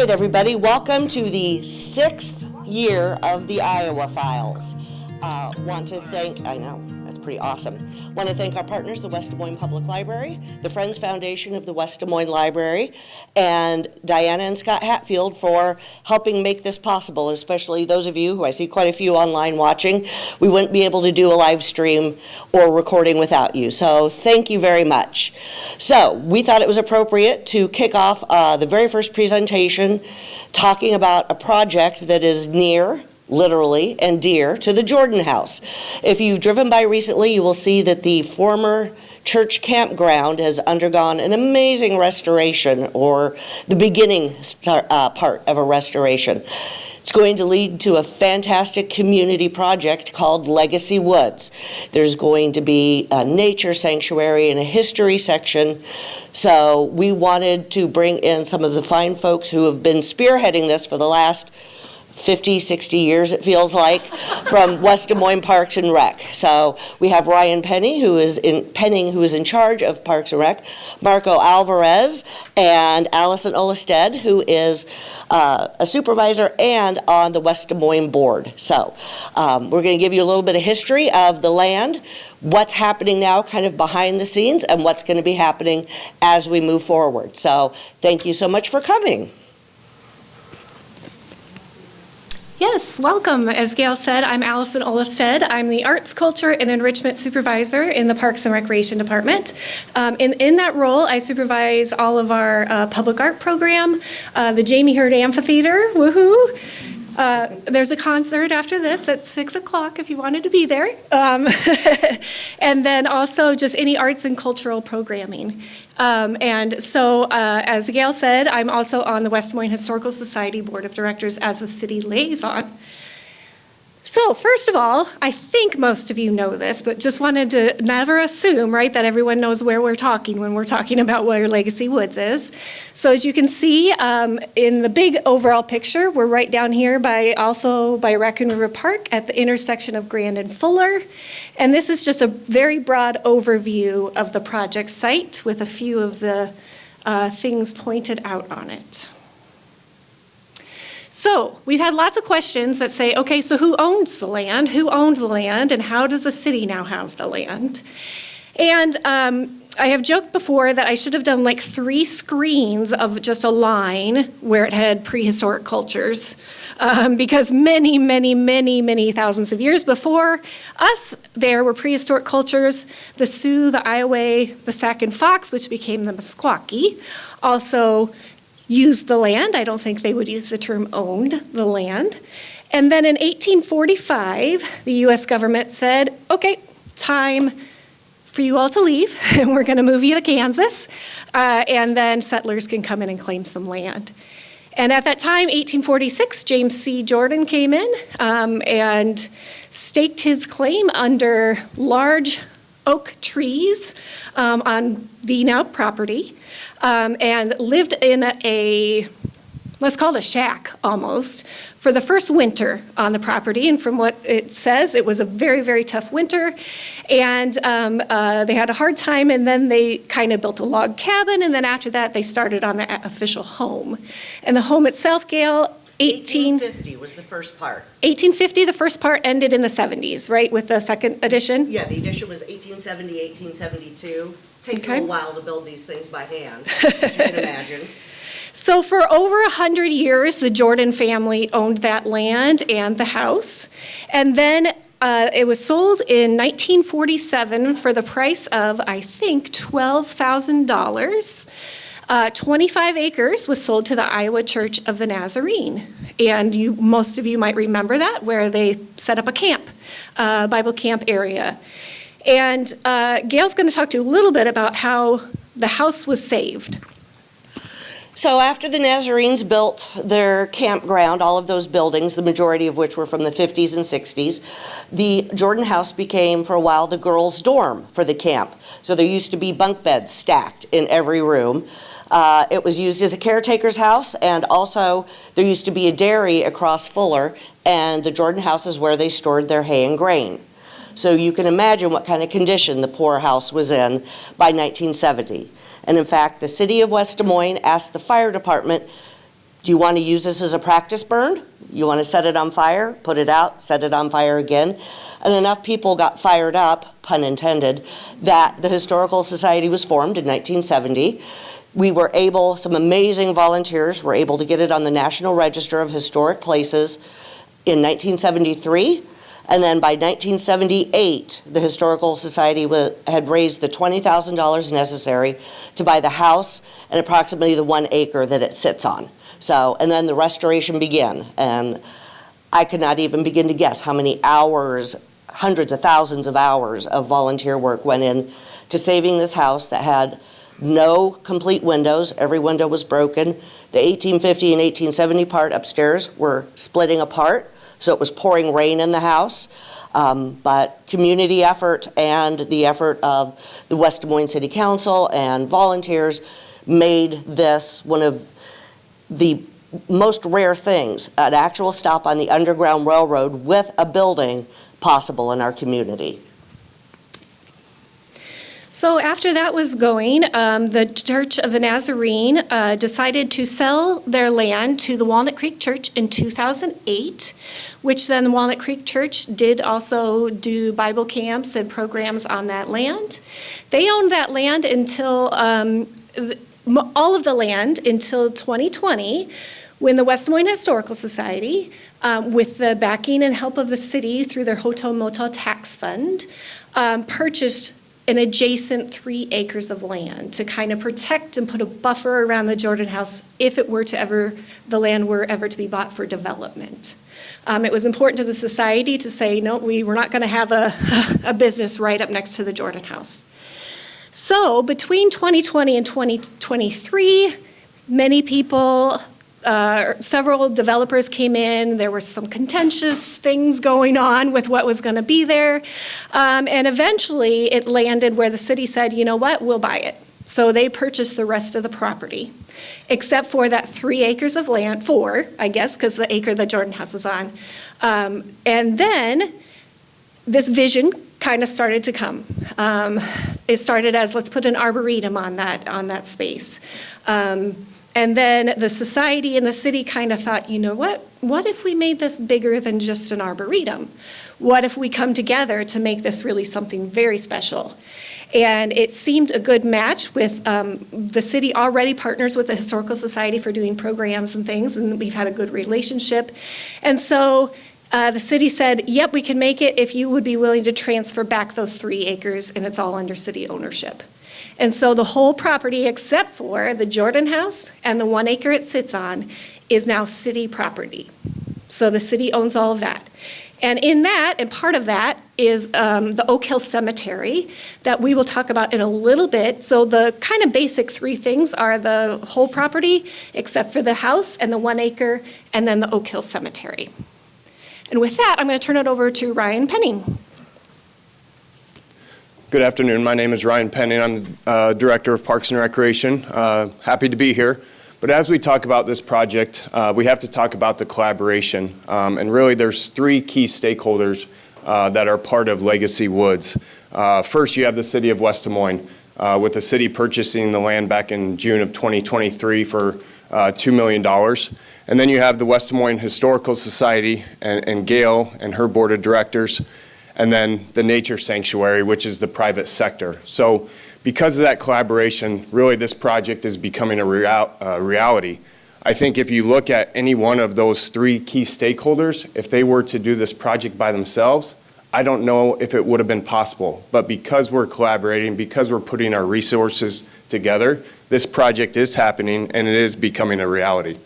right, everybody, welcome to the 6th year of the Iowa Files. Want to thank, I know, that's pretty awesome. Want to thank our partners, the West Des Moines Public Library, the Friends Foundation of the West Des Moines Library, and Diana and Scott Hatfield for helping make this possible, especially those of you who I see quite a few online watching. We wouldn't be able to do a live stream or recording without you, so thank you very much. So we thought it was appropriate to kick off the very first presentation talking about a project that is near, literally, and dear to the Jordan House. If you've driven by recently, you will see that the former church campground has undergone an amazing restoration, or the beginning part of a restoration. It's going to lead to a fantastic community project called Legacy Woods. There's going to be a nature sanctuary and a history section. So we wanted to bring in some of the fine folks who have been spearheading this for the last 50, 60 years, it feels like, from West Des Moines Parks and Rec. So we have Ryan Penning, who is in charge of Parks and Rec, Marco Alvarez, and Allison Ullestad, who is a supervisor and on the West Des Moines board. So we're going to give you a little bit of history of the land, what's happening now kind of behind the scenes, and what's going to be happening as we move forward. So thank you so much for coming. Yes, welcome. As Gale said, I'm Allison Ullestad. I'm the Arts, Culture, and Enrichment Supervisor in the Parks and Recreation Department. In that role, I supervise all of our public art program, the Jamie Hurd Amphitheater, woohoo! There's a concert after this at 6 o'clock if you wanted to be there. And then also just any arts and cultural programming. And so, as Gale said, I'm also on the West Des Moines Historical Society Board of Directors as a city liaison. So, first of all, I think most of you know this, but just wanted to never assume, right, that everyone knows where we're talking when we're talking about where Legacy Woods is. So, as you can see, in the big overall picture, we're right down here by Raccoon River Park at the intersection of Grand and Fuller. And this is just a very broad overview of the project site with a few of the things pointed out on it. So we've had lots of questions that say, okay, so who owns the land? Who owned the land? And how does the city now have the land? And I have joked before that I should have done like 3 screens of just a line where it had prehistoric cultures. Because many thousands of years before us, there were prehistoric cultures. The Sioux, the Iowa, the Sac and Fox, which became the Meskwaki, also used the land. I don't think they would use the term owned the land. And then in 1845, the U.S. government said, okay, time for you all to leave, and we're going to move you to Kansas, and then settlers can come in and claim some land. And at that time, 1846, James C. Jordan came in and staked his claim under large oak trees on the now property, and lived in a, let's call it a shack almost, for the first winter on the property. And from what it says, it was a very tough winter. And they had a hard time, and then they kind of built a log cabin, and then after that, they started on the official home. And the home itself, Gale, 1850 was the first part. 1850, the first part ended in the 70s, right, with the second edition? Yeah, the edition was 1870, 1872. Takes a little while to build these things by hand, as you can imagine. So for over 100 years, the Jordan family owned that land and the house. And then it was sold in 1947 for the price of, I think, $12,000. 25 acres was sold to the Iowa Church of the Nazarene. And most of you might remember that, where they set up a camp, Bible camp area. And Gale's going to talk to you a little bit about how the house was saved. So after the Nazarenes built their campground, all of those buildings, the majority of which were from the 50s and 60s, the Jordan House became, for a while, the girls' dorm for the camp. So there used to be bunk beds stacked in every room. It was used as a caretaker's house, and also there used to be a dairy across Fuller, and the Jordan House is where they stored their hay and grain. So you can imagine what kind of condition the poor house was in by 1970. And in fact, the city of West Des Moines asked the fire department Do you want to use this as a practice burn? You want to set it on fire, put it out, set it on fire again? And enough people got fired up, pun intended, that the Historical Society was formed in 1970. We were able, some amazing volunteers were able to get it on the National Register of Historic Places in 1973. And then by 1978, the Historical Society had raised the $20,000 necessary to buy the house and approximately the 1 acre that it sits on. So, and then the restoration began. And I could not even begin to guess how many hours, hundreds of thousands of hours of volunteer work went in to saving this house that had no complete windows. Every window was broken. The 1850 and 1870 part upstairs were splitting apart, so it was pouring rain in the house. But community effort and the effort of the West Des Moines City Council and volunteers made this one of the most rare things, an actual stop on the Underground Railroad with a building possible in our community. So after that was going, the Church of the Nazarene decided to sell their land to the Walnut Creek Church in 2008, which then the Walnut Creek Church did also do Bible camps and programs on that land. They owned that land until, all of the land until 2020, when the West Des Moines Historical Society, with the backing and help of the city through their hotel motel tax fund, purchased an adjacent 3 acres of land to kind of protect and put a buffer around the Jordan House if it were to ever, the land were ever to be bought for development. It was important to the society to say, no, we were not going to have a business right up next to the Jordan House. So between 2020 and 2023, many people, several developers came in. There were some contentious things going on with what was going to be there. And eventually it landed where the city said, you know what, we'll buy it. So they purchased the rest of the property, except for that 3 acres of land, 4, I guess, because the acre the Jordan House was on. And then this vision kind of started to come. It started as, let's put an arboretum on that space. And then the society and the city kind of thought, you know what if we made this bigger than just an arboretum? What if we come together to make this really something very special? And it seemed a good match with the city already partners with the Historical Society for doing programs and things, and we've had a good relationship. And so the city said, yep, we can make it if you would be willing to transfer back those 3 acres, and it's all under city ownership. And so the whole property, except for the Jordan House and the 1 acre it sits on, is now city property. So the city owns all of that. And in that, and part of that, is the Oak Hill Cemetery that we will talk about in a little bit. So the kind of basic 3 things are the whole property, except for the house and the 1 acre, and then the Oak Hill Cemetery. And with that, I'm going to turn it over to Ryan Penning. Good afternoon. My name is Ryan Penning. I'm Director of Parks and Recreation. Happy to be here. But as we talk about this project, we have to talk about the collaboration. And really, there's 3 key stakeholders that are part of Legacy Woods. First, you have the city of West Des Moines, with the city purchasing the land back in June of 2023 for $2 million. And then you have the West Des Moines Historical Society and Gale and her board of directors, and then the Nature Sanctuary, which is the private sector. So because of that collaboration, really this project is becoming a reality. I think if you look at any one of those 3 key stakeholders, if they were to do this project by themselves, I don't know if it would have been possible. But because we're collaborating, because we're putting our resources together, this project is happening and it is becoming a reality.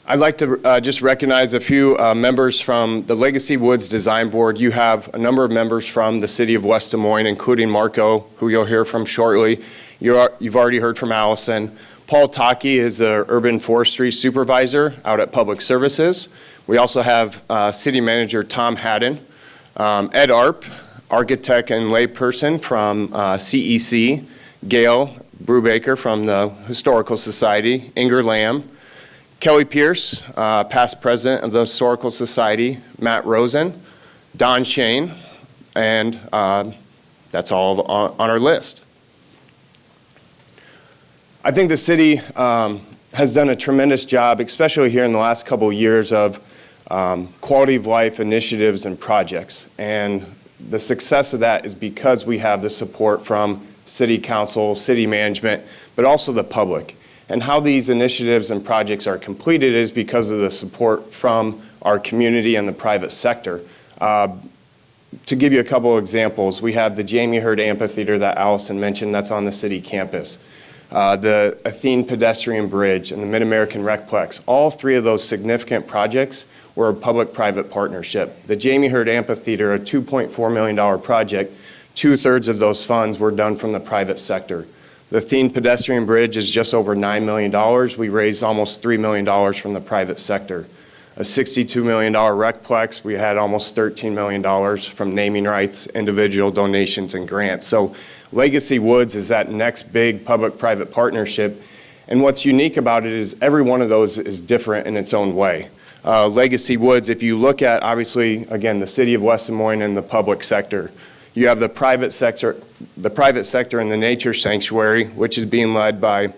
I'd like to just recognize a few members from the Legacy Woods Design Board. You have a number of members from the city of West Des Moines, including Marco, who you'll hear from shortly. You've already heard from Allison. Paul Taki is the Urban Forestry Supervisor out at Public Services. We also have City Manager Tom Haddon, Ed Arp, architect and layperson from CEC, Gale Brubaker from the Historical Society, Inger Lamb, Kelly Pierce, past president of the Historical Society, Matt Rosen, Don Shane, and that's all on our list. I think the city has done a tremendous job, especially here in the last couple of years, of quality of life initiatives and projects. And the success of that is because we have the support from city council, city management, but also the public. And how these initiatives and projects are completed is because of the support from our community and the private sector. To give you a couple of examples, we have the Jamie Hurd Amphitheater that Allison mentioned that's on the city campus. The Athene Pedestrian Bridge and the Mid-American Recplex. All three of those significant projects were a public-private partnership. The Jamie Hurd Amphitheater, a $2.4 million project, 2/3 of those funds were done from the private sector. The Athene Pedestrian Bridge is just over $9 million. We raised almost $3 million from the private sector. A $62 million Recplex, we had almost $13 million from naming rights, individual donations, and grants. So Legacy Woods is that next big public-private partnership. And what's unique about it is every one of those is different in its own way. Legacy Woods, if you look at, obviously, again, the city of West Des Moines and the public sector, you have the private sector in the nature sanctuary, which is being led by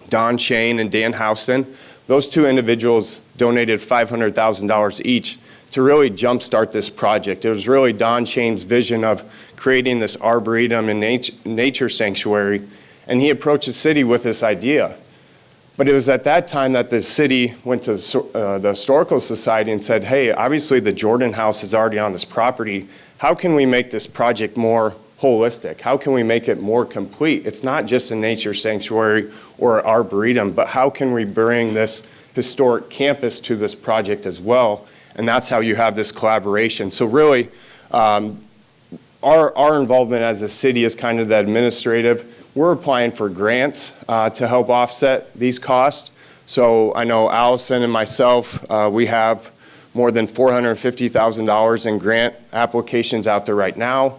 Don Shane and Dan Houston. Those two individuals donated $500,000 each to really jumpstart this project. It was really Don Shane's vision of creating this arboretum and nature sanctuary, and he approached the city with this idea. But it was at that time that the city went to the Historical Society and said, hey, obviously the Jordan House is already on this property. How can we make this project more holistic? How can we make it more complete? It's not just a nature sanctuary or an arboretum, but how can we bring this historic campus to this project as well? And that's how you have this collaboration. So really, our involvement as a city is kind of the administrative. We're applying for grants to help offset these costs. So I know Allison and myself, we have more than $450,000 in grant applications out there right now.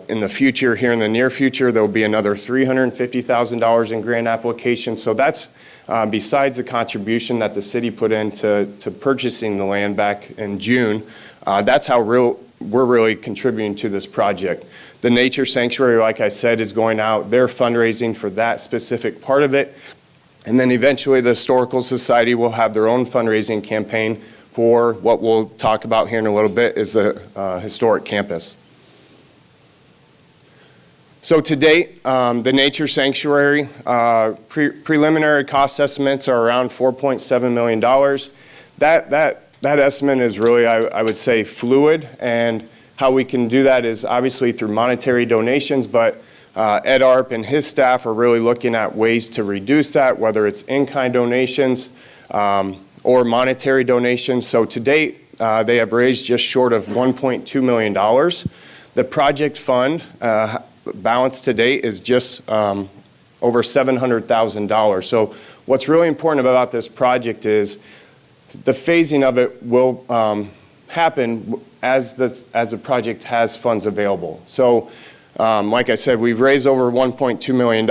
In the future, here in the near future, there will be another $350,000 in grant applications. So that's besides the contribution that the city put into purchasing the land back in June. That's how we're really contributing to this project. The Nature Sanctuary, like I said, is going out. They're fundraising for that specific part of it. And then eventually the Historical Society will have their own fundraising campaign for what we'll talk about here in a little bit is a historic campus. So to date, the Nature Sanctuary, preliminary cost estimates are around $4.7 million. That estimate is really, I would say, fluid, and how we can do that is obviously through monetary donations, but Ed Arp and his staff are really looking at ways to reduce that, whether it's in-kind donations or monetary donations. So to date, they have raised just short of $1.2 million. The project fund balance to date is just over $700,000. So what's really important about this project is the phasing of it will happen as the project has funds available. So like I said, we've raised over $1.2 million.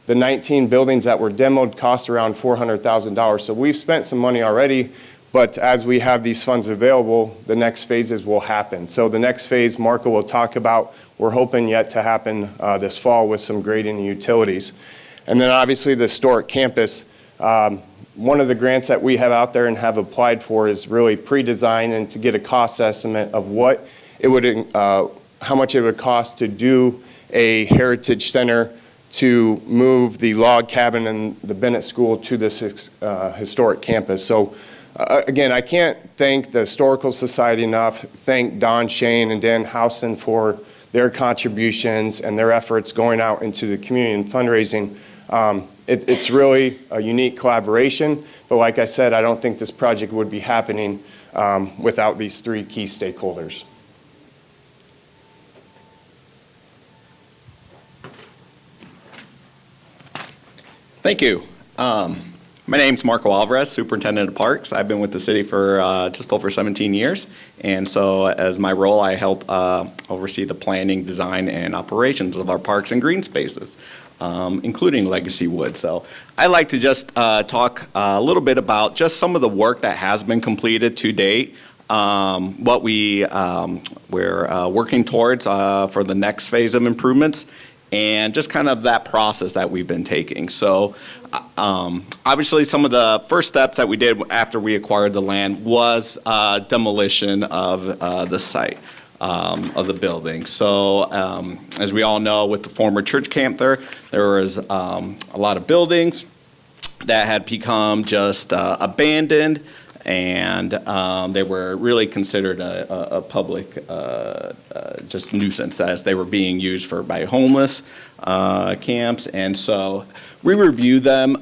The 19 buildings that were demoed cost around $400,000. So we've spent some money already, but as we have these funds available, the next phases will happen. So the next phase Marco will talk about, we're hoping yet to happen this fall with some grading and utilities. And then obviously the historic campus, one of the grants that we have out there and have applied for is really pre-design and to get a cost estimate of what it would, how much it would cost to do a heritage center to move the log cabin and the Bennett School to this historic campus. So again, I can't thank the Historical Society enough, thank Don Shane and Dan Houston for their contributions and their efforts going out into the community and fundraising. It's really a unique collaboration, but like I said, I don't think this project would be happening without these three key stakeholders. Thank you. My name's Marco Alvarez, Superintendent of Parks. I've been with the city for just over 17 years, and so as my role, I help oversee the planning, design, and operations of our parks and green spaces, including Legacy Woods. So I'd like to just talk a little bit about just some of the work that has been completed to date, what we're working towards for the next phase of improvements, and just kind of that process that we've been taking. So obviously some of the first steps that we did after we acquired the land was demolition of the site. Of the building. So as we all know, with the former church camp there was a lot of buildings that had become just abandoned, and they were really considered a public just nuisance as they were being used by homeless camps. And so we reviewed them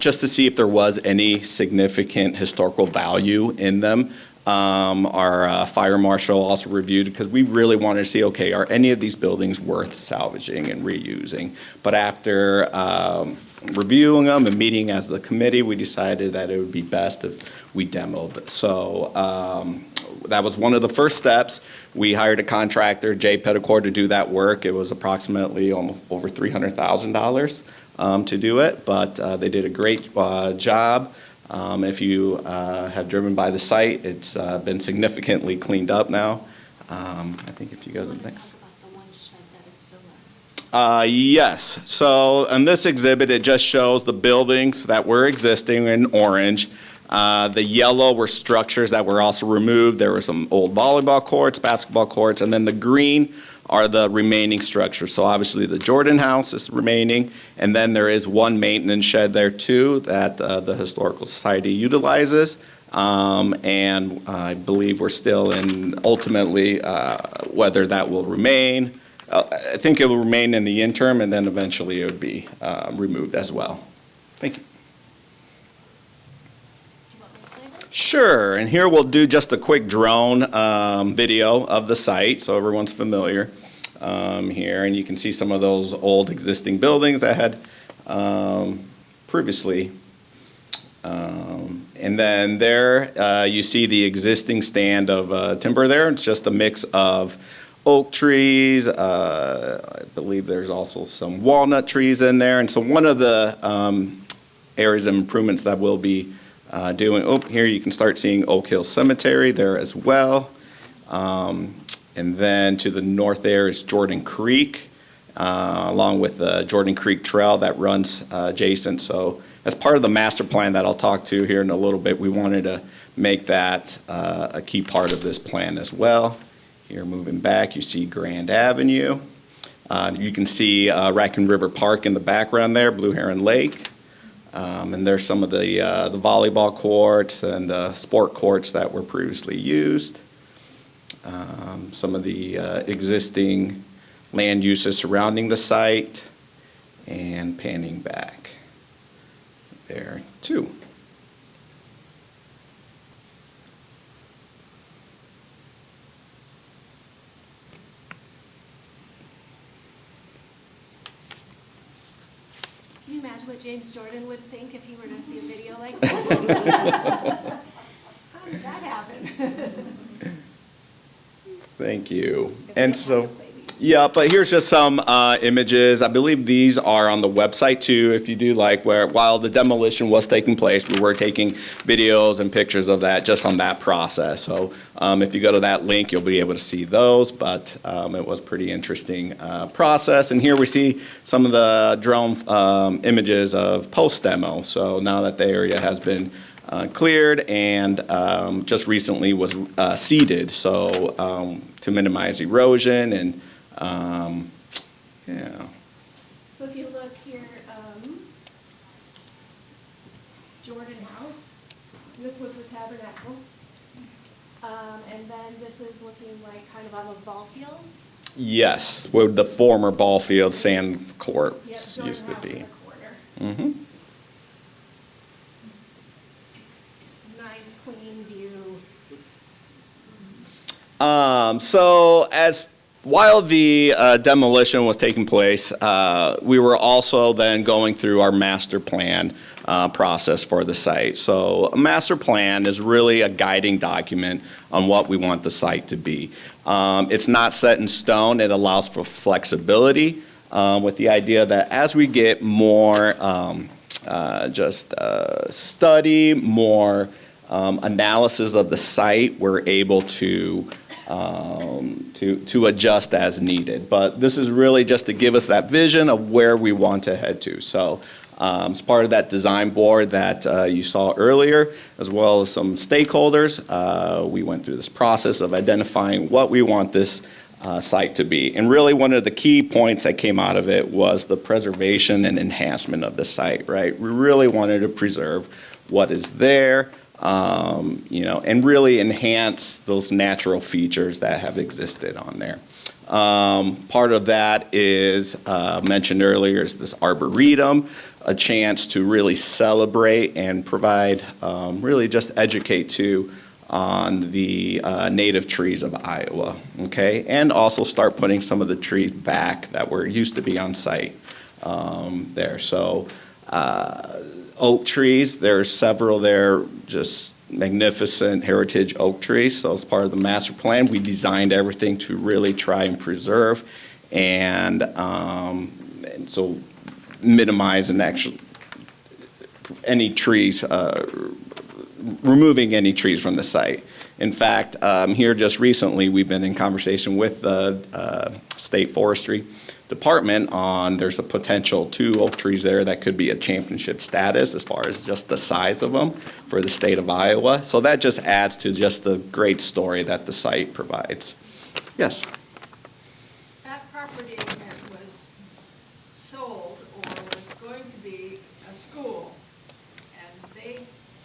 just to see if there was any significant historical value in them. Our fire marshal also reviewed, because we really wanted to see, okay, are any of these buildings worth salvaging and reusing? But after reviewing them and meeting as the committee, we decided that it would be best if we demoed. So that was one of the first steps. We hired a contractor, Jay Petticore, to do that work. It was approximately almost over $300,000 to do it, but they did a great job. If you have driven by the site, it's been significantly cleaned up now. I think if you go to the next. Yes. So in this exhibit, it just shows the buildings that were existing in orange. The yellow were structures that were also removed. There were some old volleyball courts, basketball courts, and then the green are the remaining structures. So obviously the Jordan House is remaining, and then there is one maintenance shed there too that the Historical Society utilizes. And I believe we're still in ultimately whether that will remain. I think it will remain in the interim, and then eventually it would be removed as well. Thank you. Sure, and here we'll do just a quick drone video of the site so everyone's familiar here, and you can see some of those old existing buildings that had previously. And then there you see the existing stand of timber there. It's just a mix of oak trees. I believe there's also some walnut trees in there, and so one of the areas of improvements that we'll be doing, here you can start seeing Oak Hill Cemetery there as well. And then to the north there is Jordan Creek, along with the Jordan Creek Trail that runs adjacent. So as part of the master plan that I'll talk to here in a little bit, we wanted to make that a key part of this plan as well. Here moving back, you see Grand Avenue. You can see Raccoon River Park in the background there, Blue Heron Lake. And there's some of the volleyball courts and sport courts that were previously used. Some of the existing land uses surrounding the site, and panning back there too. Can you imagine what James Jordan would think if he were to see a video like this? How did that happen? Thank you. And so, yeah, but here's just some images. I believe these are on the website too. If you do like while the demolition was taking place, we were taking videos and pictures of that just on that process. So if you go to that link, you'll be able to see those. But it was pretty interesting process. And here we see some of the drone images of post demo. So now that the area has been cleared and just recently was seeded, so to minimize erosion and yeah. So if you look here, Jordan House, this was the tabernacle, and then this is looking like kind of on those ball fields. Yes, where the former ball field sand court Yep, used to Jordan House be. in the corner. Mm-hmm. Nice, clean view. So while the demolition was taking place, we were also then going through our master plan process for the site. So a master plan is really a guiding document on what we want the site to be. It's not set in stone. It allows for flexibility with the idea that as we get more study, more analysis of the site, we're able to to adjust as needed. But this is really just to give us that vision of where we want to head to. So as part of that design board that you saw earlier, as well as some stakeholders, we went through this process of identifying what we want this site to be. And really one of the key points that came out of it was the preservation and enhancement of the site, right? We really wanted to preserve what is there, and really enhance those natural features that have existed on there. Part of that is, mentioned earlier, is this arboretum, a chance to really celebrate and provide, really just educate too on the native trees of Iowa, okay? And also start putting some of the trees back that were used to be on site there. So oak trees, there are several there, just magnificent heritage oak trees. So as part of the master plan, we designed everything to really try and preserve and so minimize and actually any trees, removing any trees from the site. In fact, here just recently, we've been in conversation with the State Forestry Department on there's a potential 2 oak trees there that could be a championship status as far as just the size of them for the state of Iowa. So that just adds to just the great story that the site provides. Yes? That property that was sold or was going to be a school, and they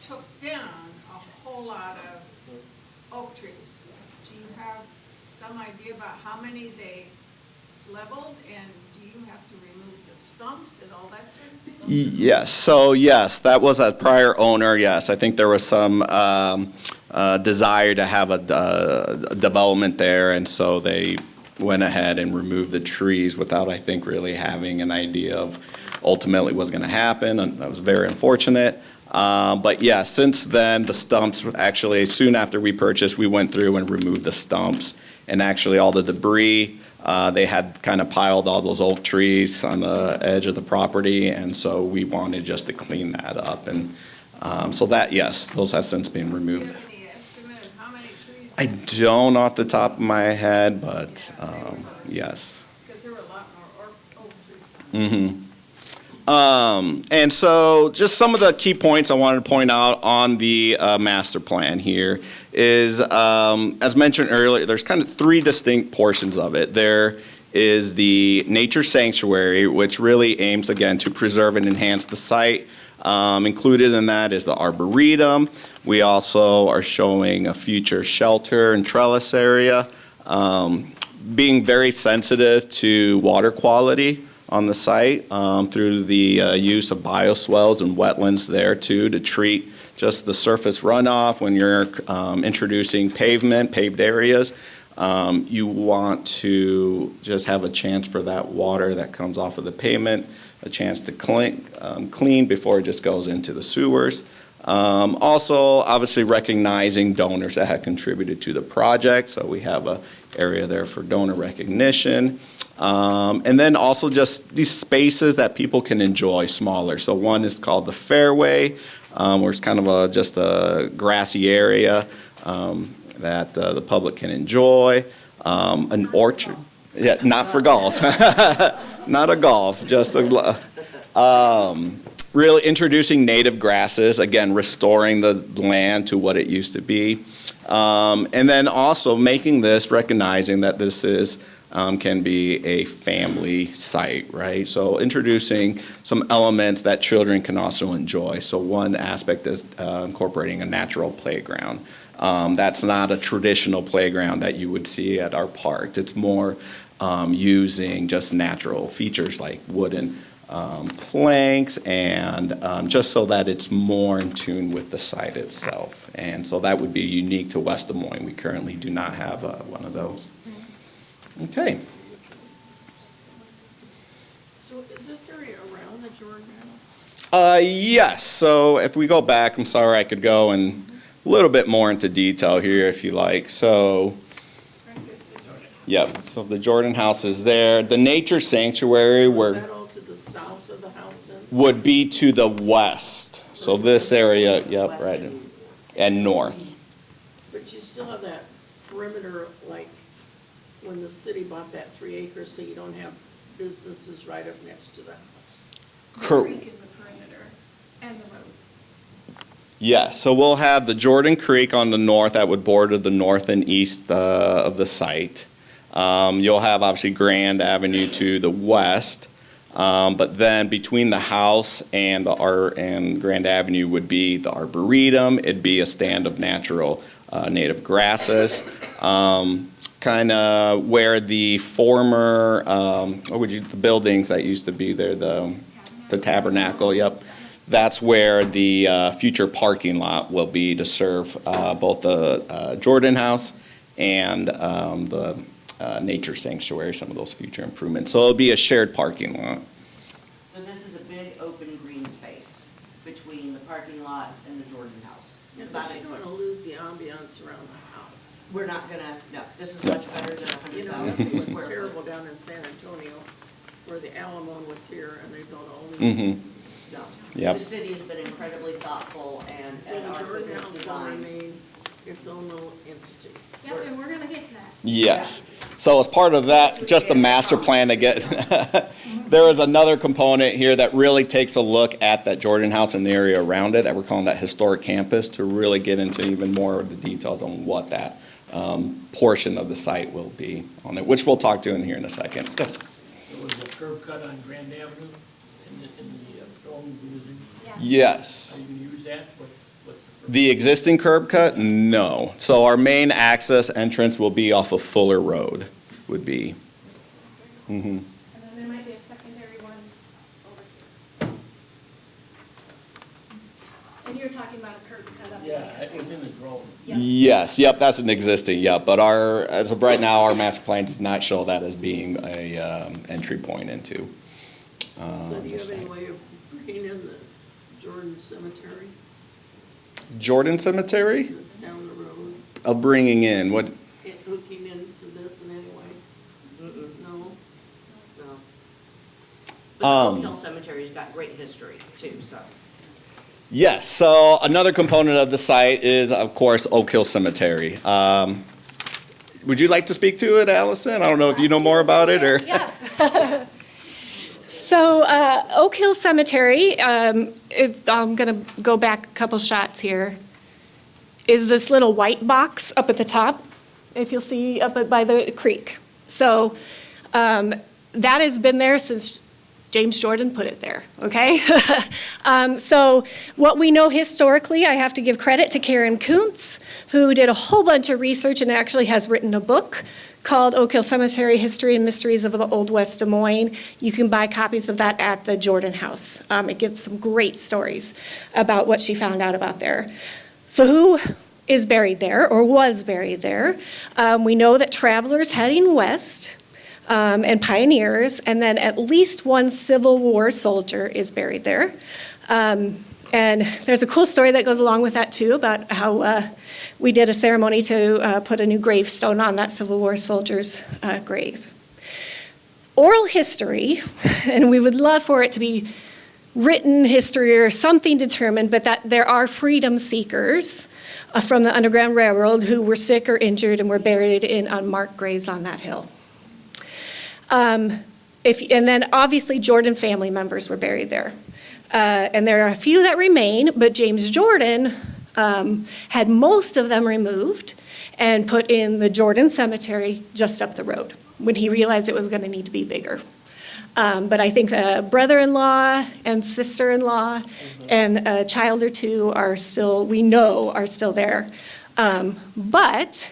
took down a whole lot of oak trees. Do you have some idea about how many they leveled, and do you have to remove the stumps and all that sort of thing? Yes, so yes, that was a prior owner, yes. I think there was some desire to have a development there, and so they went ahead and removed the trees without, I think, really having an idea of ultimately what's going to happen, and that was very unfortunate. But yeah, since then, the stumps, actually, soon after we purchased, we went through and removed the stumps, and actually all the debris. They had kind of piled all those oak trees on the edge of the property, and so we wanted just to clean that up. And so that, yes, those have since been removed. Do you have any estimate of how many trees? I don't off the top of my head, but yes. Because there were a lot more oak trees. Mm-hmm. And so just some of the key points I wanted to point out on the master plan here is, as mentioned earlier, there's kind of 3 distinct portions of it. There is the nature sanctuary, which really aims, again, to preserve and enhance the site. Included in that is the arboretum. We also are showing a future shelter and trellis area, being very sensitive to water quality on the site through the use of bioswales and wetlands there too to treat just the surface runoff when you're introducing paved areas. You want to just have a chance for that water that comes off of the pavement, a chance to clean before it just goes into the sewers. Also, obviously recognizing donors that have contributed to the project, so we have an area there for donor recognition. And then also just these spaces that people can enjoy smaller. So one is called the fairway, where it's kind of just a grassy area that the public can enjoy. An orchard. Yeah, not for golf. Not a golf, just really introducing native grasses, again, restoring the land to what it used to be. And then also making this, recognizing that this is can be a family site, right? So introducing some elements that children can also enjoy. So one aspect is incorporating a natural playground. That's not a traditional playground that you would see at our parks. It's more using just natural features like wooden planks and just so that it's more in tune with the site itself. And so that would be unique to West Des Moines. We currently do not have one of those. Okay. So is this area around the Jordan House? Yes. So if we go back, I'm sorry, I could go in a little bit more into detail here if you like. So, yep. So the Jordan House is there. The nature sanctuary Is that all to the south of the house then? would be to the west. So this area, yep, right, and north. But you still have that perimeter, like, when the city bought that 3 acres, so you don't have businesses right up next to the house? The creek is the perimeter and the roads. Yes, so we'll have the Jordan Creek on the north that would border the north and east of the site. You'll have obviously Grand Avenue to the west, but then between the house and and Grand Avenue would be the arboretum. It'd be a stand of natural native grasses, kind of where the former the buildings that used to be there, the tabernacle. Yep. That's where the future parking lot will be to serve both the Jordan House and the nature sanctuary, some of those future improvements. So it'll be a shared parking lot. So this is a big open green space between the parking lot and the Jordan House. Yeah, but you don't want to lose the ambiance around the house. We're not gonna, no, this is much better than You know, 100,000 it was square terrible foot. down in San Antonio, where the Alamo was here, and they built all these. Mm-hmm. No. Yep. The city has been incredibly thoughtful and So the our Jordan business House will design. remain its own little entity. Yep, and we're gonna get to that. Yes. So as part of that, just the master plan to get, there is another component here that really takes a look at that Jordan House and the area around it that we're calling that historic campus to really get into even more of the details on what that portion of the site will be on it, which we'll talk to in here in a second. Yes. There was a curb cut on Grand Avenue in the film we're using. Yes. Are you gonna use that? What's the? The existing curb cut? No. So our main access entrance will be off of Fuller Road, would be. Mhm. And then there might be a secondary one over here. And you're talking about a curb cut up in Yeah, there. it was in the drone. Yep. Yes, yep, that's an existing, yep, but as of right now, our master plan does not show that as being a entry point into. So do you the have site. any way of bringing in the Jordan Cemetery Jordan Cemetery, that's down the road, of bringing in, what, hooking into this in any way? No? No. But the Oak Hill Cemetery's got great history too, so. yes, so another component of the site is, of course, Oak Hill Cemetery. Would you like to speak to it, Allison? I don't know if you know more about it, or? Yeah. So Oak Hill Cemetery, I'm going to go back a couple shots here, is this little white box up at the top, if you'll see up by the creek. So that has been there since James Jordan put it there, okay? So what we know historically, I have to give credit to Karen Kuntz, who did a whole bunch of research and actually has written a book called Oak Hill Cemetery, History and Mysteries of the Old West Des Moines. You can buy copies of that at the Jordan House. It gives some great stories about what she found out about there. So who is buried there or was buried there? We know that travelers heading west and pioneers, and then at least one Civil War soldier is buried there. And there's a cool story that goes along with that too, about how we did a ceremony to put a new gravestone on that Civil War soldier's grave. Oral history, and we would love for it to be written history or something determined, but that there are freedom seekers from the Underground Railroad who were sick or injured and were buried in unmarked graves on that hill. And then obviously Jordan family members were buried there. And there are a few that remain, but James Jordan had most of them removed and put in the Jordan Cemetery just up the road when he realized it was going to need to be bigger. But I think a brother-in-law and sister-in-law and a child or two are still, we know, are still there. But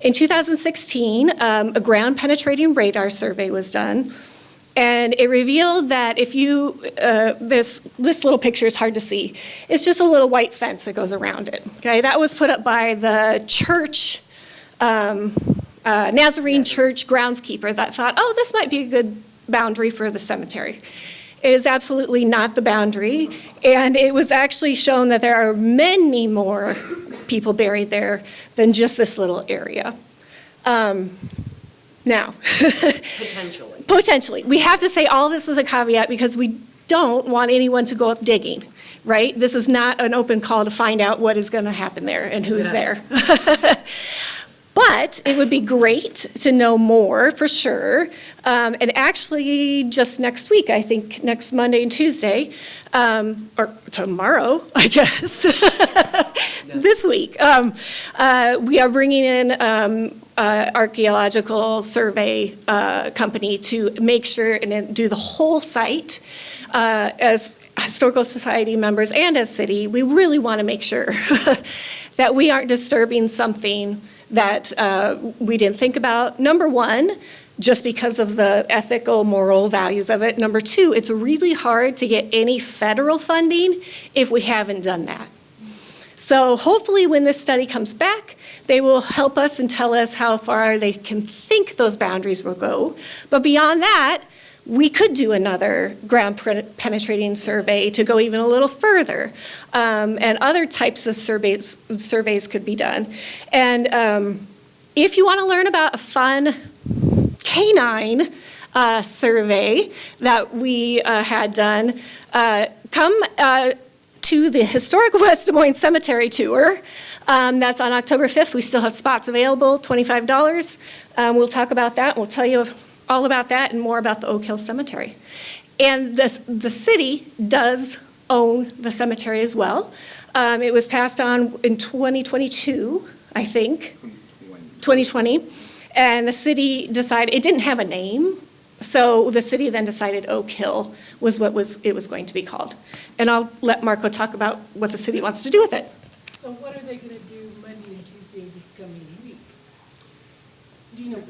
in 2016, a ground-penetrating radar survey was done, and it revealed that if you, this little picture is hard to see. It's just a little white fence that goes around it, okay? That was put up by the church, Nazarene church groundskeeper that thought, oh, this might be a good boundary for the cemetery. It is absolutely not the boundary, and it was actually shown that there are many more people buried there than just this little area. Now, potentially. We have to say all this with a caveat because we don't want anyone to go up digging, right? This is not an open call to find out what is going to happen there and who's there. But it would be great to know more for sure. And actually, just next week, I think next Monday and Tuesday, or tomorrow, I guess, this week, we are bringing in archaeological survey company to make sure and then do the whole site. As Historical Society members and as city, we really want to make sure that we aren't disturbing something that we didn't think about. Number one, just because of the ethical, moral values of it. Number two, it's really hard to get any federal funding if we haven't done that. So hopefully when this study comes back, they will help us and tell us how far they can think those boundaries will go. But beyond that, we could do another ground penetrating survey to go even a little further. And other types of surveys could be done. And if you want to learn about a fun canine survey that we had done, come to the Historic West Des Moines Cemetery Tour. That's on October 5th. We still have spots available, $25. We'll talk about that. We'll tell you all about that and more about the Oak Hill Cemetery. And the city does own the cemetery as well. It was passed on in 2022, I think, 2020. And the city decided, it didn't have a name, so the city then decided Oak Hill was what it was going to be called. And I'll let Marco talk about what the city wants to do with it. So what are they going to do Monday and Tuesday of this coming week? Do you know?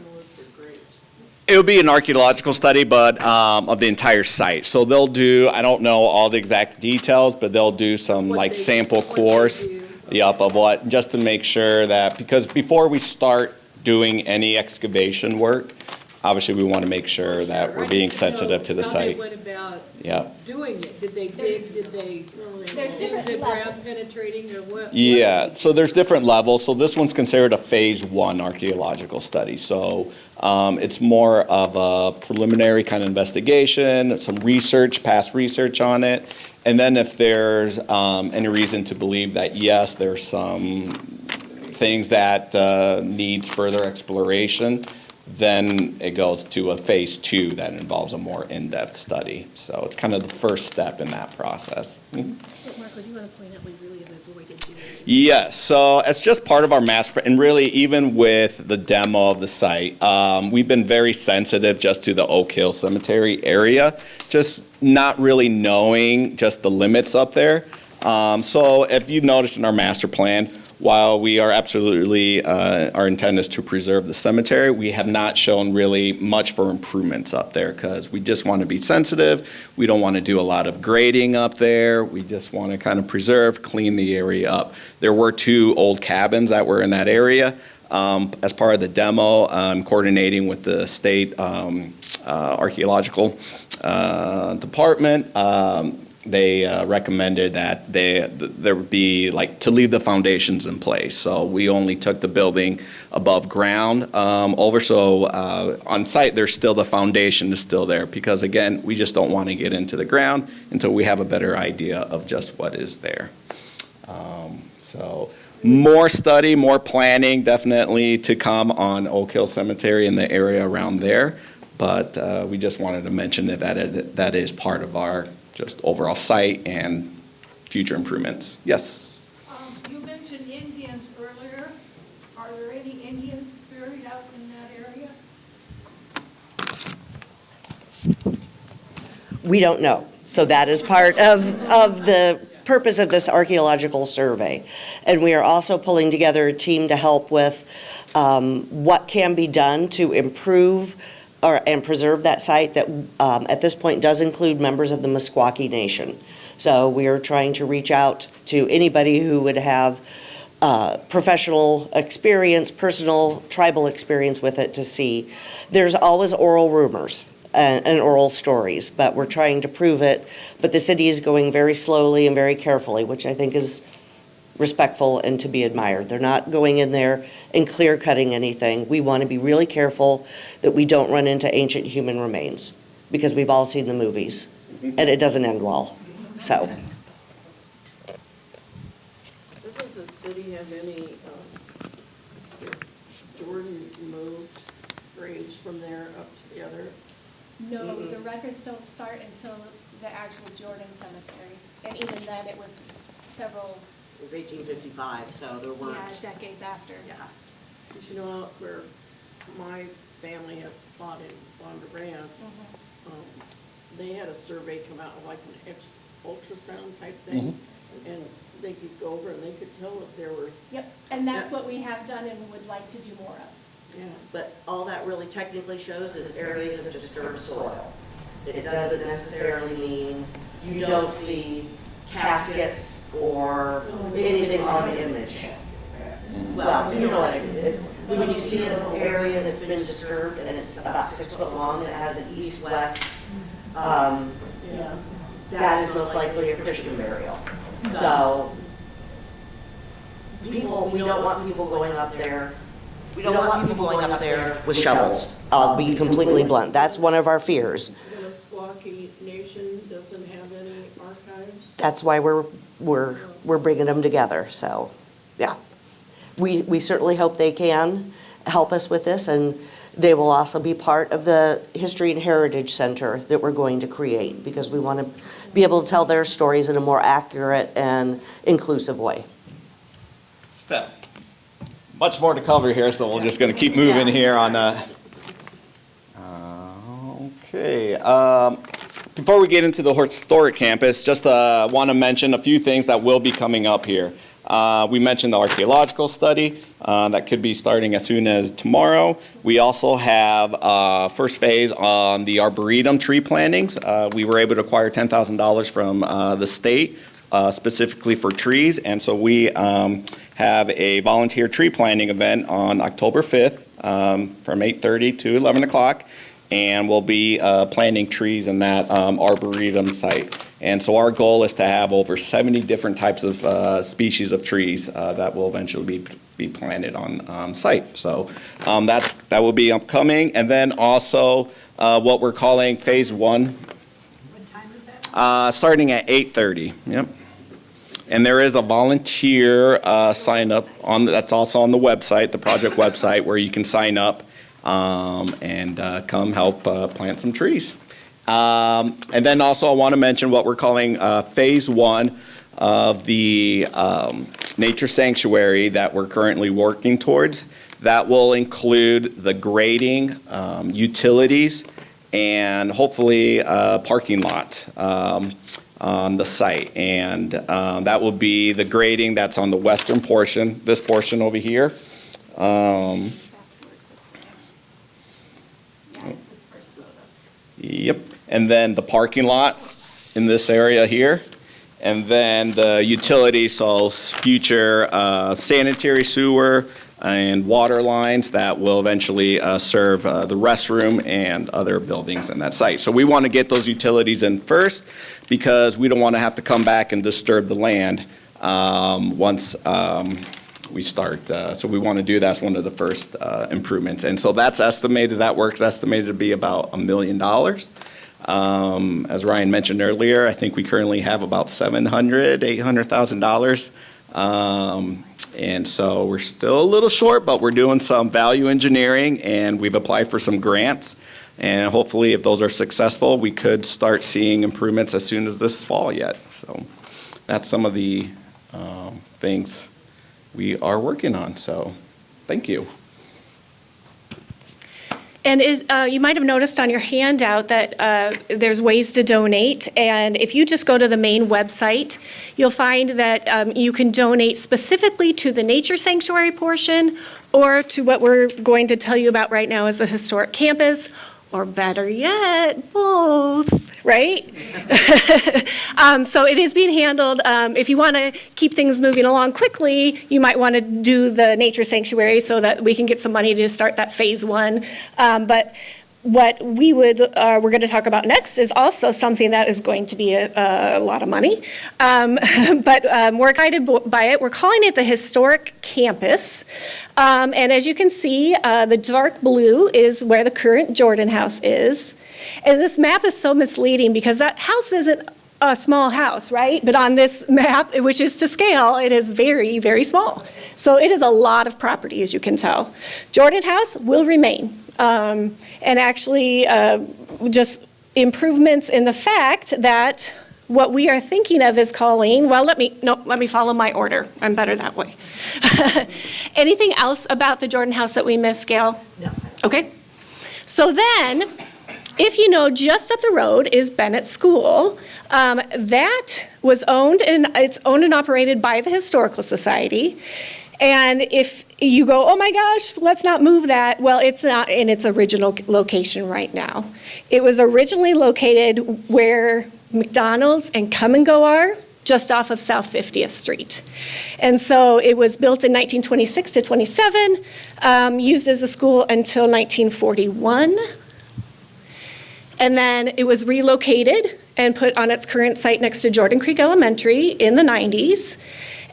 It will be an archaeological study, but of the entire site. So they'll do, I don't know all the exact details, but they'll do some like sample course, of what, just to make sure that, because before we start doing any excavation work, obviously we want to make sure that we're being sensitive to the site. What about Yeah. doing it? Did they dig, did they do the ground penetrating or what? Yeah, so there's different levels. So this one's considered a phase 1 archaeological study. So it's more of a preliminary kind of investigation, some research, past research on it. And then if there's any reason to believe that, yes, there's some things that needs further exploration, then it goes to a phase 2 that involves a more in-depth study. So it's kind of the first step in that process. Marco, do you want to point out we really have avoided doing it? Yes, so it's just part of our master, and really even with the demo of the site, we've been very sensitive just to the Oak Hill Cemetery area, just not really knowing just the limits up there. So if you noticed in our master plan, while we are absolutely, our intent is to preserve the cemetery, we have not shown really much for improvements up there because we just want to be sensitive. We don't want to do a lot of grading up there. We just want to kind of preserve, clean the area up. There were 2 old cabins that were in that area. As part of the demo, coordinating with the state archaeological department, they recommended that there would be to leave the foundations in place. So we only took the building above ground over. So on site, there's still the foundation is still there because again, we just don't want to get into the ground until we have a better idea of just what is there. So more study, more planning definitely to come on Oak Hill Cemetery and the area around there. But we just wanted to mention that is part of our just overall site and future improvements. Yes? You mentioned Indians earlier. Are there any Indians buried out in that area? We don't know. So that is part of the purpose of this archaeological survey. And we are also pulling together a team to help with what can be done to improve and preserve that site that at this point does include members of the Meskwaki Nation. So we are trying to reach out to anybody who would have professional experience, personal tribal experience with it to see. There's always oral rumors and oral stories, but we're trying to prove it. But the city is going very slowly and very carefully, which I think is respectful and to be admired. They're not going in there and clear cutting anything. We want to be really careful that we don't run into ancient human remains because we've all seen the movies and it doesn't end well. So. Doesn't the city have any Jordan moved graves from there up to the other? No, the records don't start until the actual Jordan Cemetery. And even then, it was several, It was 1855, so there yeah, weren't. decades after. Yeah. Because you know, out where my family has fought in Bondurant, they had a survey come out like an ultrasound type thing. And they could go over and they could tell if there were, Yep, and that's what we have done and would like to do more of. yeah. But all that really technically shows is areas of disturbed soil. It doesn't necessarily mean you don't see caskets or anything on the image. Well, you know what it is. When you see an area that's been disturbed and it's about 6 foot long and it has an east-west, Yeah. that is most likely a Christian burial. So, we don't want people going up there, we don't want people going up there with shovels. I'll be completely blunt, that's one of our fears. The Meskwaki Nation doesn't have any archives? That's why we're bringing them together, so, yeah. We certainly hope they can help us with this, and they will also be part of the History and Heritage Center that we're going to create, because we want to be able to tell their stories in a more accurate and inclusive way. Much more to cover here, so we're just going to keep moving here on. Okay. Before we get into the historic campus, just want to mention a few things that will be coming up here. We mentioned the archaeological study that could be starting as soon as tomorrow. We also have first phase on the arboretum tree plantings. We were able to acquire $10,000 from the state specifically for trees, and so we have a volunteer tree planting event on October 5th from 8:30 to 11 o'clock, and we'll be planting trees in that arboretum site. And so our goal is to have over 70 different types of species of trees that will eventually be planted on site. So that will be upcoming. And then also what we're calling phase 1. What time is that? Starting at 8:30. Yep. And there is a volunteer sign up that's also on the website, the project website, where you can sign up and come help plant some trees. And then also I want to mention what we're calling phase 1 of the nature sanctuary that we're currently working towards. That will include the grading, utilities, and hopefully a parking lot on the site. And that will be the grading that's on the western portion, this portion over here. Yep, and then the parking lot in this area here, and then the utilities, so future sanitary sewer and water lines that will eventually serve the restroom and other buildings in that site. So we want to get those utilities in first because we don't want to have to come back and disturb the land once we start. So we want to do that as one of the first improvements. And so that's estimated, that work's estimated to be about $1 million. As Ryan mentioned earlier, I think we currently have about $800,000. And so we're still a little short, but we're doing some value engineering and we've applied for some grants. And hopefully if those are successful, we could start seeing improvements as soon as this fall yet. So that's some of the things we are working on, so thank you. And you might have noticed on your handout that there's ways to donate. And if you just go to the main website, you'll find that you can donate specifically to the nature sanctuary portion or to what we're going to tell you about right now as the historic campus, or better yet, both, right? So it is being handled. If you want to keep things moving along quickly, you might want to do the nature sanctuary so that we can get some money to start that phase 1. But what we're going to talk about next is also something that is going to be a lot of money. But we're excited by it. We're calling it the Historic Campus. And as you can see, the dark blue is where the current Jordan House is. And this map is so misleading because that house isn't a small house, right? But on this map, which is to scale, it is very, very small. So it is a lot of property, as you can tell. Jordan House will remain. And actually, just improvements in the fact that what we are thinking of is calling, well, let me follow my order. I'm better that way. Anything else about the Jordan House that we missed, Gale? No. Okay. So then, if you know, just up the road is Bennett School. That was it's owned and operated by the Historical Society. And if you go, oh my gosh, let's not move that, well, it's not in its original location right now. It was originally located where McDonald's and Come and Go are, just off of South 50th Street. And so it was built in 1926 to 27, used as a school until 1941. And then it was relocated and put on its current site next to Jordan Creek Elementary in the 90s.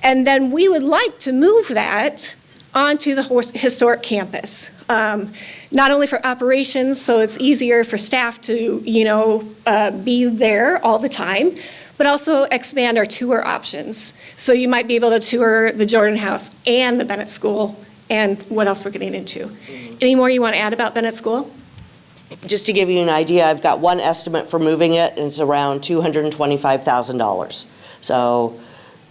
And then we would like to move that onto the historic campus. Not only for operations, so it's easier for staff to, be there all the time, but also expand our tour options. So you might be able to tour the Jordan House and the Bennett School, and what else we're getting into. Any more you want to add about Bennett School? Just to give you an idea, I've got one estimate for moving it, and it's around $225,000. So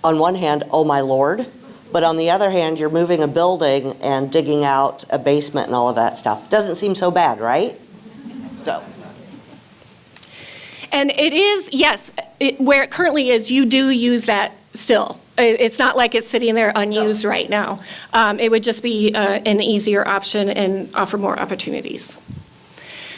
on one hand, oh my Lord, but on the other hand, you're moving a building and digging out a basement and all of that stuff. Doesn't seem so bad, right? So. And it is, yes, where it currently is, you do use that still. It's not like it's sitting there unused right now. It would just be an easier option and offer more opportunities.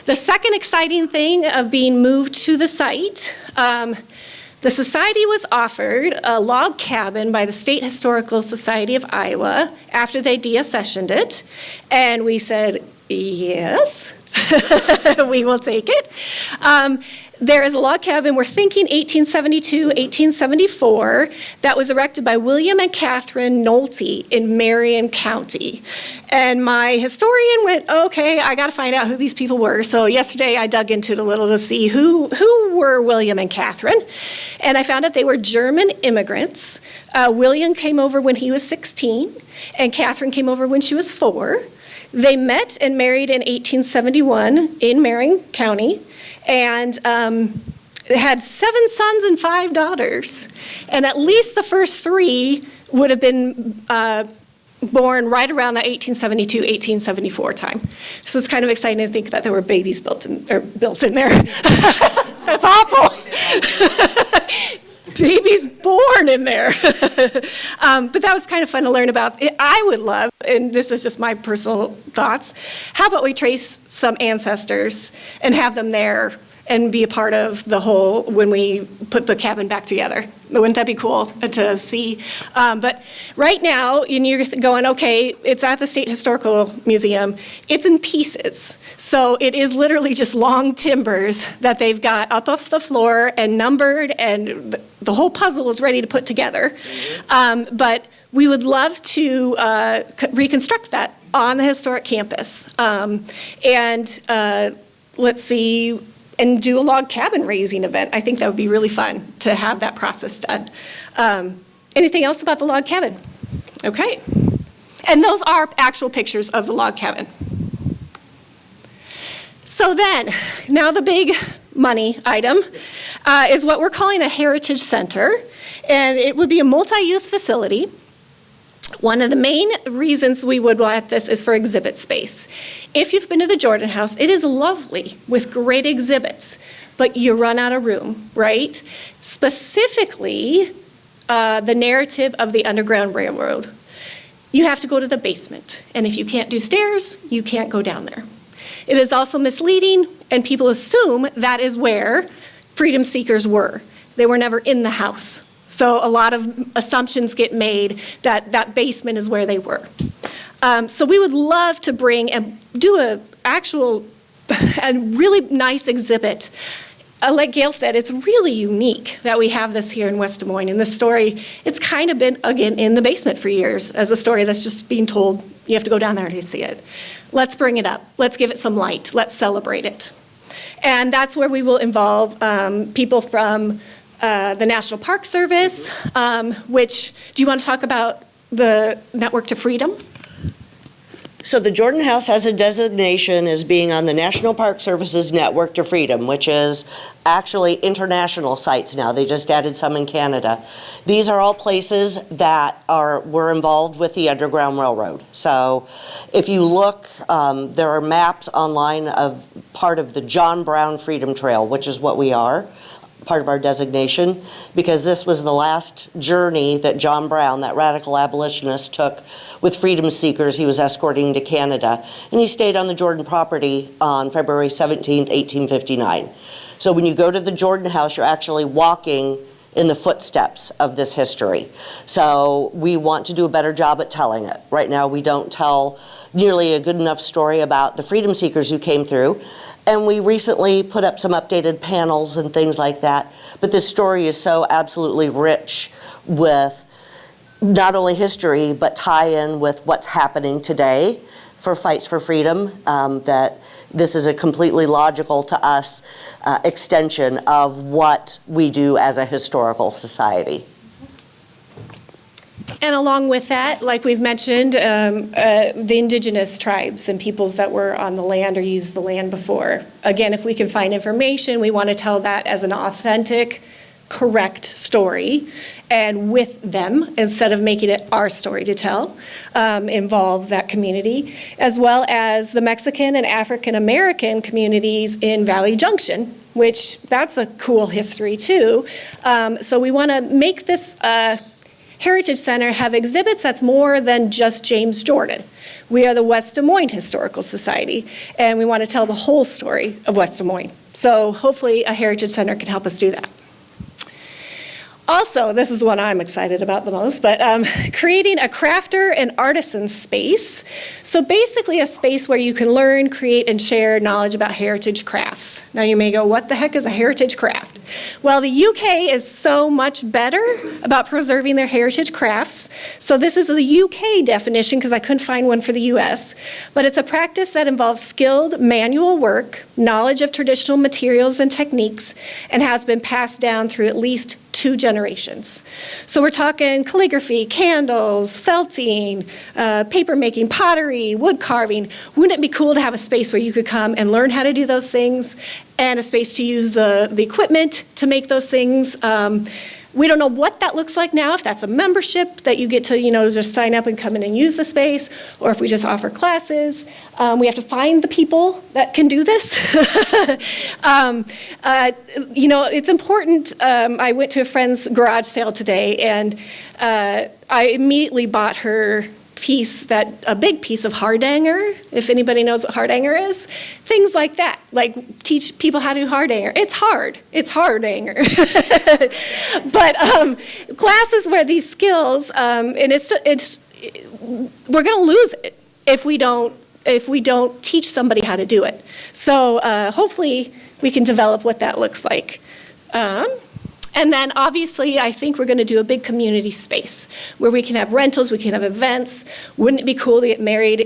The second exciting thing of being moved to the site, the society was offered a log cabin by the State Historical Society of Iowa after they deaccessioned it, and we said, yes, we will take it. There is a log cabin, we're thinking 1872, 1874, that was erected by William and Catherine Nolte in Marion County. And my historian went, okay, I got to find out who these people were. So yesterday I dug into it a little to see who were William and Catherine. And I found out they were German immigrants. William came over when he was 16, and Catherine came over when she was 4. They met and married in 1871 in Marion County, and they had 7 sons and 5 daughters. And at least the first 3 would have been born right around the 1872, 1874 time. So it's kind of exciting to think that there were babies built in there. That's awful. Babies born in there. But that was kind of fun to learn about. I would love, and this is just my personal thoughts, how about we trace some ancestors and have them there and be a part of the whole when we put the cabin back together. Wouldn't that be cool to see? But right now, and you're going, okay, it's at the State Historical Museum. It's in pieces. So it is literally just long timbers that they've got up off the floor and numbered, and the whole puzzle is ready to put together. But we would love to reconstruct that on the historic campus. Let's see, and do a log cabin raising event. I think that would be really fun to have that process done. Anything else about the log cabin? Okay. And those are actual pictures of the log cabin. So then, now the big money item is what we're calling a heritage center. And it would be a multi-use facility. One of the main reasons we would want this is for exhibit space. If you've been to the Jordan House, it is lovely with great exhibits, but you run out of room, right? Specifically, the narrative of the Underground Railroad. You have to go to the basement, and if you can't do stairs, you can't go down there. It is also misleading, and people assume that is where freedom seekers were. They were never in the house. So a lot of assumptions get made that that basement is where they were. So we would love to bring and do a really nice exhibit. Like Gale said, it's really unique that we have this here in West Des Moines. And this story, it's kind of been, again, in the basement for years as a story that's just being told. You have to go down there to see it. Let's bring it up. Let's give it some light. Let's celebrate it. And that's where we will involve people from the National Park Service, which, do you want to talk about the Network to Freedom? So the Jordan House has a designation as being on the National Park Service's Network to Freedom, which is actually international sites now. They just added some in Canada. These are all places that were involved with the Underground Railroad. So if you look, there are maps online of part of the John Brown Freedom Trail, which is what we are, part of our designation, because this was the last journey that John Brown, that radical abolitionist, took with freedom seekers he was escorting to Canada. And he stayed on the Jordan property on February 17th, 1859. So when you go to the Jordan House, you're actually walking in the footsteps of this history. So we want to do a better job at telling it. Right now we don't tell nearly a good enough story about the freedom seekers who came through. And we recently put up some updated panels and things like that. But this story is so absolutely rich with not only history, but tie-in with what's happening today for fights for freedom, that this is a completely logical to us extension of what we do as a historical society. And along with that, like we've mentioned, the indigenous tribes and peoples that were on the land or used the land before. Again, if we can find information, we want to tell that as an authentic, correct story, and with them, instead of making it our story to tell, involve that community, as well as the Mexican and African American communities in Valley Junction, which that's a cool history too. So we want to make this Heritage Center have exhibits that's more than just James Jordan. We are the West Des Moines Historical Society, and we want to tell the whole story of West Des Moines. So hopefully a Heritage Center can help us do that. Also, this is the one I'm excited about the most, but creating a crafter and artisan space. So basically a space where you can learn, create, and share knowledge about heritage crafts. Now you may go, what the heck is a heritage craft? Well, the UK is so much better about preserving their heritage crafts. So this is the UK definition because I couldn't find one for the US. But it's a practice that involves skilled manual work, knowledge of traditional materials and techniques, and has been passed down through at least 2 generations. So we're talking calligraphy, candles, felting, paper making, pottery, wood carving. Wouldn't it be cool to have a space where you could come and learn how to do those things, and a space to use the equipment to make those things? We don't know what that looks like now, if that's a membership that you get to, just sign up and come in and use the space, or if we just offer classes. We have to find the people that can do this. It's important. I went to a friend's garage sale today, and I immediately bought her a big piece of hardanger, if anybody knows what hardanger is. Things like that, like teach people how to do hardanger. It's hardanger. But classes where these skills, and we're gonna lose it if we don't teach somebody how to do it. So hopefully we can develop what that looks like. And then obviously I think we're going to do a big community space where we can have rentals, we can have events. Wouldn't it be cool to get married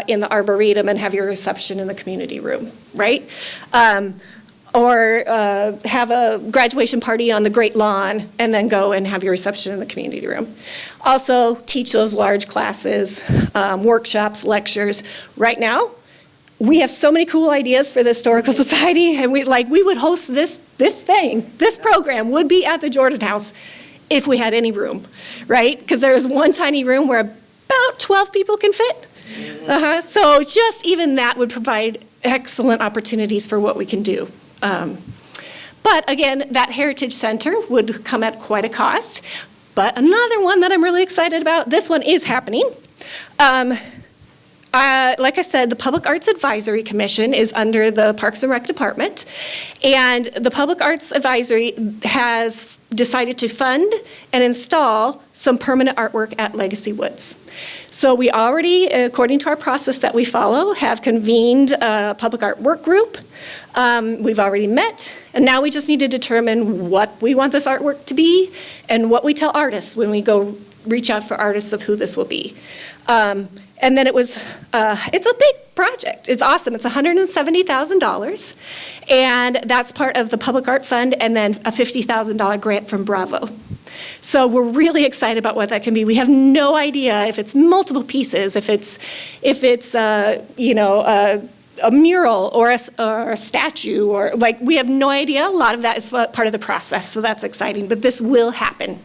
in the arboretum and have your reception in the community room, right? Or have a graduation party on the Great Lawn and then go and have your reception in the community room. Also teach those large classes, workshops, lectures. Right now, we have so many cool ideas for the Historical Society, and we would host this program would be at the Jordan House if we had any room, right? Because there is one tiny room where about 12 people can fit. So just even that would provide excellent opportunities for what we can do. But again, that Heritage Center would come at quite a cost. But another one that I'm really excited about, this one is happening. Like I said, the Public Arts Advisory Commission is under the Parks and Rec Department, and the Public Arts Advisory has decided to fund and install some permanent artwork at Legacy Woods. So we already, according to our process that we follow, have convened a public art work group. We've already met, and now we just need to determine what we want this artwork to be and what we tell artists when we go reach out for artists of who this will be. And then it's a big project. It's awesome. It's $170,000, and that's part of the Public Art Fund, and then a $50,000 grant from Bravo. So we're really excited about what that can be. We have no idea if it's multiple pieces, if it's a mural or a statue, or like, we have no idea. A lot of that is part of the process, so that's exciting. But this will happen.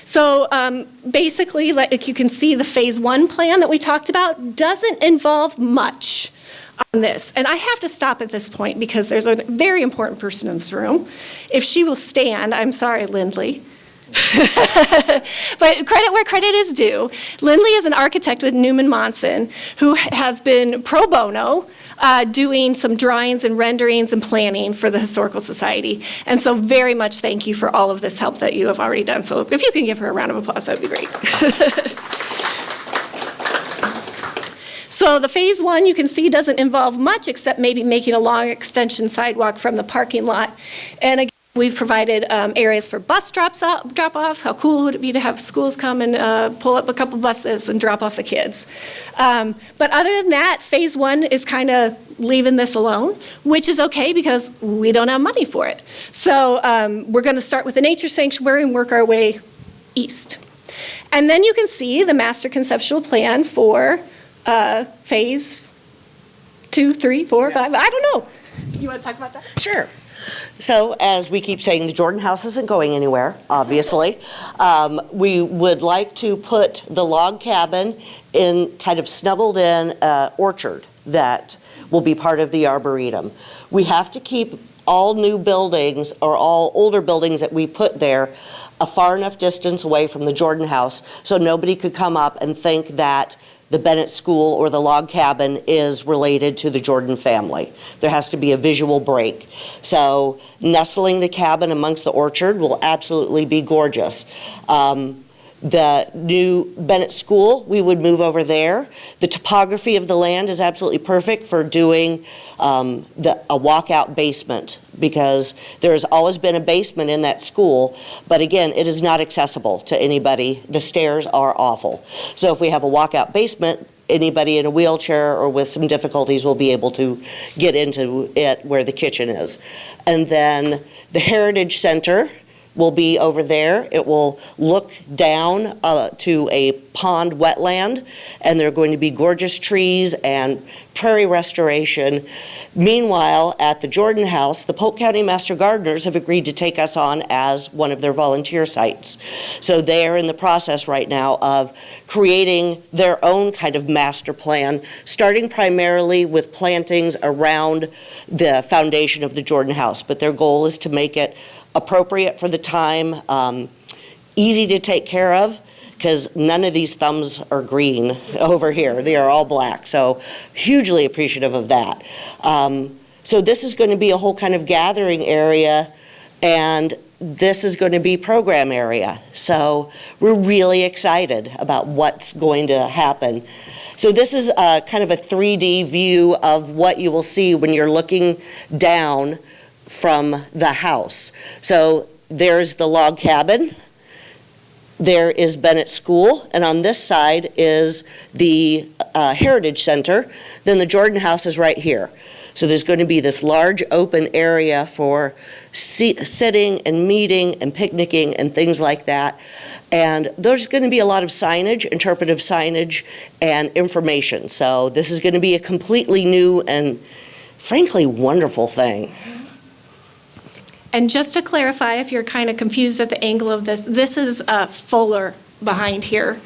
So basically, like you can see, the phase 1 plan that we talked about doesn't involve much on this. And I have to stop at this point because there's a very important person in this room. If she will stand, I'm sorry, Lindley. But credit where credit is due. Lindley is an architect with Newman Monson who has been pro bono doing some drawings and renderings and planning for the Historical Society. And so very much thank you for all of this help that you have already done. So if you can give her a round of applause, that would be great. So the phase 1, you can see, doesn't involve much except maybe making a long extension sidewalk from the parking lot. And again, we've provided areas for bus drop-off. How cool would it be to have schools come and pull up a couple buses and drop off the kids? But other than that, phase 1 is kind of leaving this alone, which is okay because we don't have money for it. So we're going to start with the nature sanctuary and work our way east. And then you can see the master conceptual plan for phase 2, 3, 4, 5. I don't know. You want to talk about that? Sure. So as we keep saying, the Jordan House isn't going anywhere, obviously. We would like to put the log cabin in kind of snuggled in orchard that will be part of the arboretum. We have to keep all new buildings or all older buildings that we put there a far enough distance away from the Jordan House so nobody could come up and think that the Bennett School or the log cabin is related to the Jordan family. There has to be a visual break. So nestling the cabin amongst the orchard will absolutely be gorgeous. The new Bennett School, we would move over there. The topography of the land is absolutely perfect for doing a walkout basement, because there has always been a basement in that school, but again, it is not accessible to anybody. The stairs are awful. So if we have a walkout basement, anybody in a wheelchair or with some difficulties will be able to get into it where the kitchen is. And then the Heritage Center will be over there. It will look down to a pond wetland, and there are going to be gorgeous trees and prairie restoration. Meanwhile, at the Jordan House, the Polk County Master Gardeners have agreed to take us on as one of their volunteer sites. So they are in the process right now of creating their own kind of master plan, starting primarily with plantings around the foundation of the Jordan House. But their goal is to make it appropriate for the time, easy to take care of, because none of these thumbs are green over here. They are all black, so hugely appreciative of that. So this is going to be a whole kind of gathering area, and this is going to be program area. So we're really excited about what's going to happen. So this is kind of a 3D view of what you will see when you're looking down from the house. So there's the log cabin, there is Bennett School, and on this side is the Heritage Center. Then the Jordan House is right here. So there's going to be this large open area for sitting and meeting and picnicking and things like that. And there's going to be a lot of signage, interpretive signage, and information. So this is going to be a completely new and frankly wonderful thing. And just to clarify, if you're kind of confused at the angle of this, this is Fuller behind here.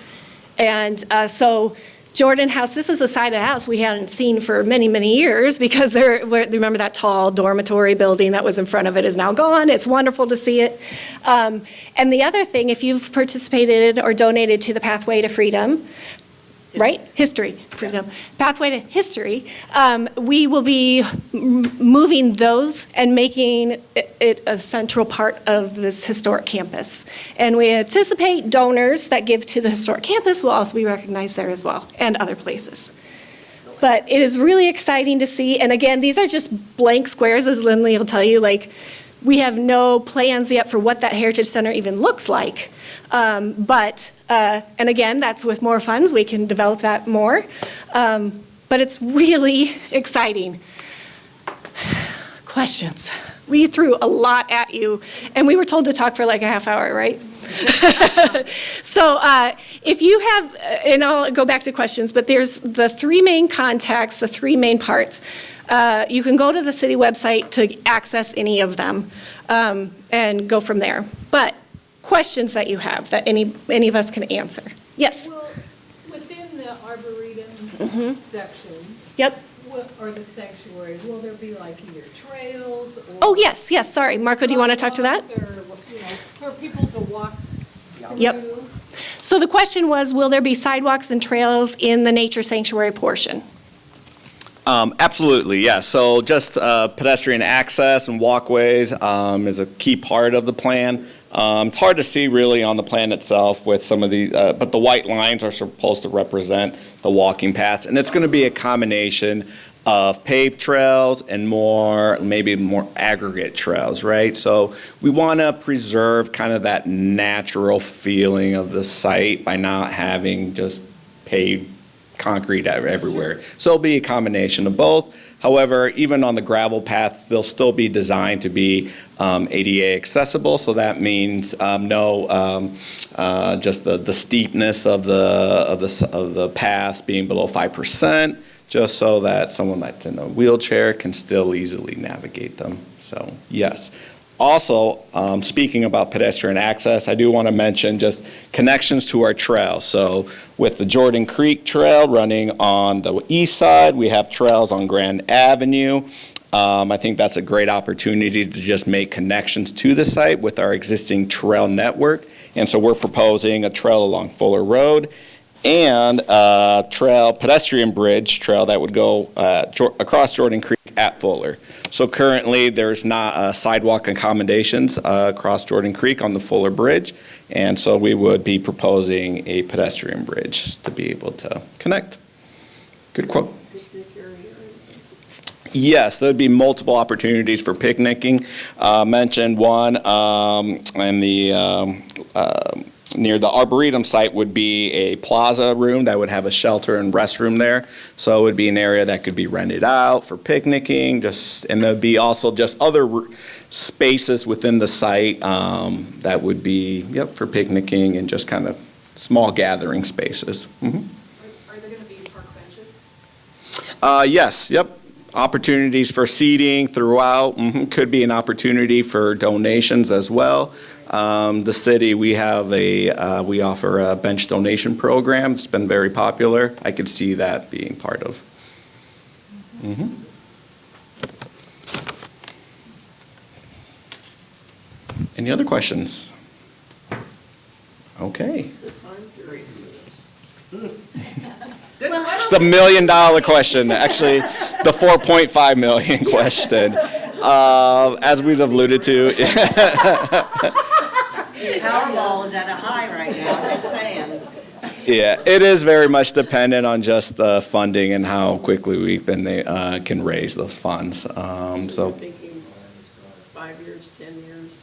And so Jordan House, this is a side of the house we hadn't seen for many, many years, because remember that tall dormitory building that was in front of it is now gone. It's wonderful to see it. And the other thing, if you've participated or donated to the Pathway to Freedom, right? History, freedom. Pathway to History. We will be moving those and making it a central part of this historic campus. And we anticipate donors that give to the historic campus will also be recognized there as well, and other places. But it is really exciting to see. And again, these are just blank squares, as Lindley will tell you. Like, We have no plans yet for what that Heritage Center even looks like. And again, that's with more funds, we can develop that more. But it's really exciting. Questions? We threw a lot at you, and we were told to talk for like a half hour, right? So if you have, and I'll go back to questions, but there's the three main contacts, the three main parts. You can go to the city website to access any of them and go from there. But questions that you have that any of us can answer. Yes? Well, within the arboretum section. Yep. Or the sanctuary, will there be like either trails or? Oh, yes, sorry. Marco, do you want to talk to that? sidewalks or, you know, for people to walk Yep. through? So the question was, will there be sidewalks and trails in the nature sanctuary portion? Absolutely, yeah. So just pedestrian access and walkways is a key part of the plan. It's hard to see really on the plan itself with some of the, but the white lines are supposed to represent the walking paths. And it's going to be a combination of paved trails and maybe more aggregate trails, right? So we want to preserve kind of that natural feeling of the site by not having just paved concrete everywhere. So it'll be a combination of both. However, even on the gravel paths, they'll still be designed to be ADA accessible. So that means just the steepness of the paths being below 5%, just so that someone that's in a wheelchair can still easily navigate them. So yes. Also, speaking about pedestrian access, I do want to mention just connections to our trails. So with the Jordan Creek Trail running on the east side, we have trails on Grand Avenue. I think that's a great opportunity to just make connections to the site with our existing trail network. And so we're proposing a trail along Fuller Road and a pedestrian bridge trail that would go across Jordan Creek at Fuller. So currently, there's not sidewalk accommodations across Jordan Creek on the Fuller Bridge, and so we would be proposing a pedestrian bridge to be able to connect. Good quote. Yes, there'd be multiple opportunities for picnicking. Mentioned one in the near the Arboretum site would be a plaza room that would have a shelter and restroom there. So it would be an area that could be rented out for picnicking, and there'd be also just other spaces within the site that would be, for picnicking and just kind of small gathering spaces. Mm-hmm. Are there going to be park benches? Yes, opportunities for seating throughout. Could be an opportunity for donations as well. The city, we offer a bench donation program. It's been very popular. I could see that being part of. Any other questions? Okay. What's the time period for this? It's the $1 million question, actually, the $4.5 million question. As we've alluded to. Powerball is at a high right now, just saying. Yeah, it is very much dependent on just the funding and how quickly we can raise those funds. So thinking 5 years, 10 years?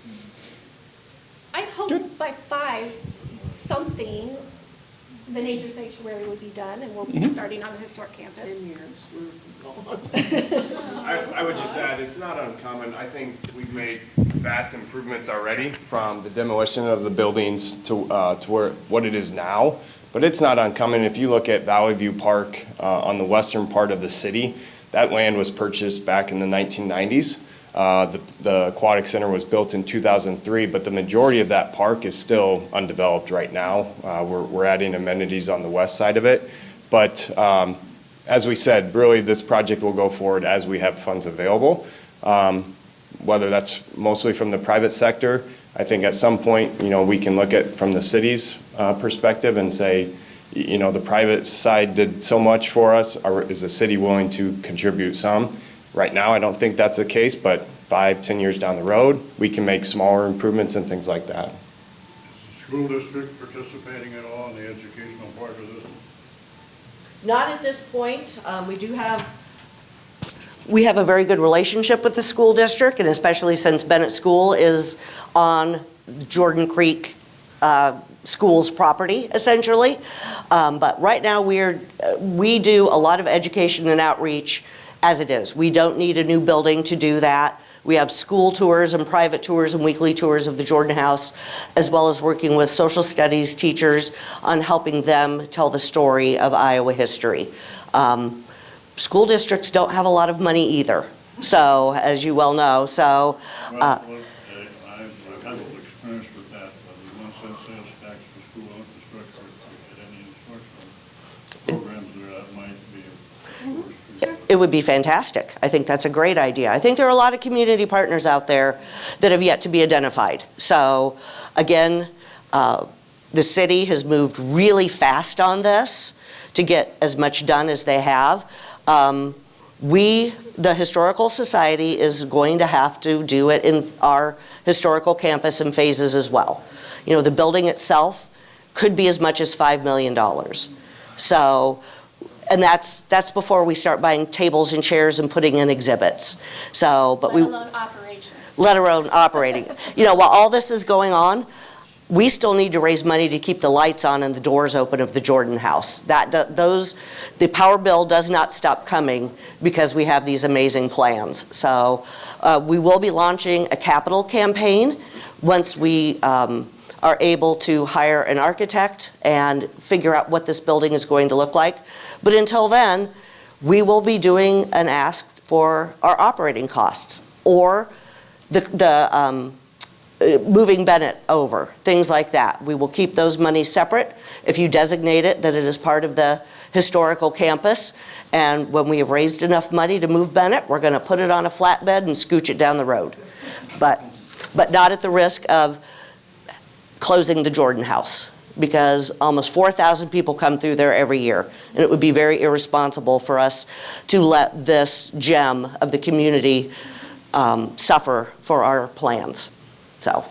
I hope by 5, something, the nature sanctuary would be done, and we'll be starting on the historic campus. 10 years, we're gone. I would just add, it's not uncommon. I think we've made vast improvements already from the demolition of the buildings to what it is now. But it's not uncommon. If you look at Valley View Park on the western part of the city, that land was purchased back in the 1990s. The Aquatic Center was built in 2003, but the majority of that park is still undeveloped right now. We're adding amenities on the west side of it. But as we said, really this project will go forward as we have funds available. Whether that's mostly from the private sector, I think at some point, we can look at from the city's perspective and say, the private side did so much for us. Is the city willing to contribute some? Right now, I don't think that's the case, but 5-10 years down the road, we can make smaller improvements and things like that. Is the school district participating at all in the educational part of this? Not at this point. We do have We have a very good relationship with the school district, and especially since Bennett School is on Jordan Creek School's property, essentially. But right now, we do a lot of education and outreach as it is. We don't need a new building to do that. We have school tours and private tours and weekly tours of the Jordan House, as well as working with social studies teachers on helping them tell the story of Iowa history. School districts don't have a lot of money either, so, as you well know, so. Well, I've had a little experience with that, but the 1 cent sales tax for school infrastructure, if you get any instructional programs there, that might be a source. It would be fantastic. I think that's a great idea. I think there are a lot of community partners out there that have yet to be identified. So, again, the city has moved really fast on this to get as much done as they have. The Historical Society is going to have to do it in our historical campus in phases as well. You know, the building itself could be as much as $5 million. So, and that's before we start buying tables and chairs and putting in exhibits. So, but Let alone operations. let alone operating. You know, while all this is going on, we still need to raise money to keep the lights on and the doors open of the Jordan House. The power bill does not stop coming because we have these amazing plans. So we will be launching a capital campaign once we are able to hire an architect and figure out what this building is going to look like. But until then, we will be doing an ask for our operating costs or moving Bennett over, things like that. We will keep those monies separate if you designate it that it is part of the historical campus. And when we have raised enough money to move Bennett, we're going to put it on a flatbed and scooch it down the road. But not at the risk of closing the Jordan House, because almost 4,000 people come through there every year. And it would be very irresponsible for us to let this gem of the community suffer for our plans. So,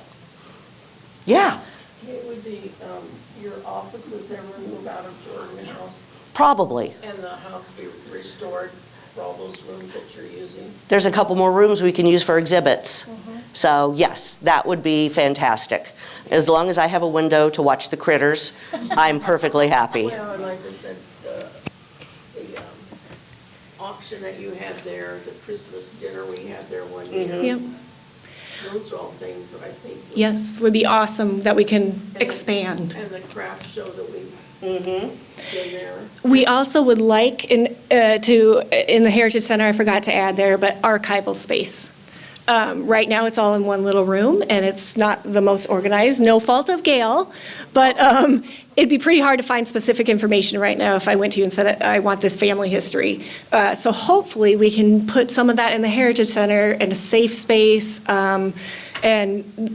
yeah. Okay, would your offices ever move out of Jordan House Probably. and the house be restored for all those rooms that you're using? There's a couple more rooms we can use for exhibits. So, yes, that would be fantastic. As long as I have a window to watch the critters, I'm perfectly happy. Well, and like I said, the auction that you had there, the Christmas dinner we had there one year. Yep. Those are all things that I think. Yes, would be awesome that we can expand. And the craft show that we did there. We also would like in the Heritage Center, I forgot to add there, but archival space. Right now, it's all in one little room, and it's not the most organized, no fault of Gale, but it'd be pretty hard to find specific information right now if I went to you and said, I want this family history. So hopefully, we can put some of that in the Heritage Center in a safe space. And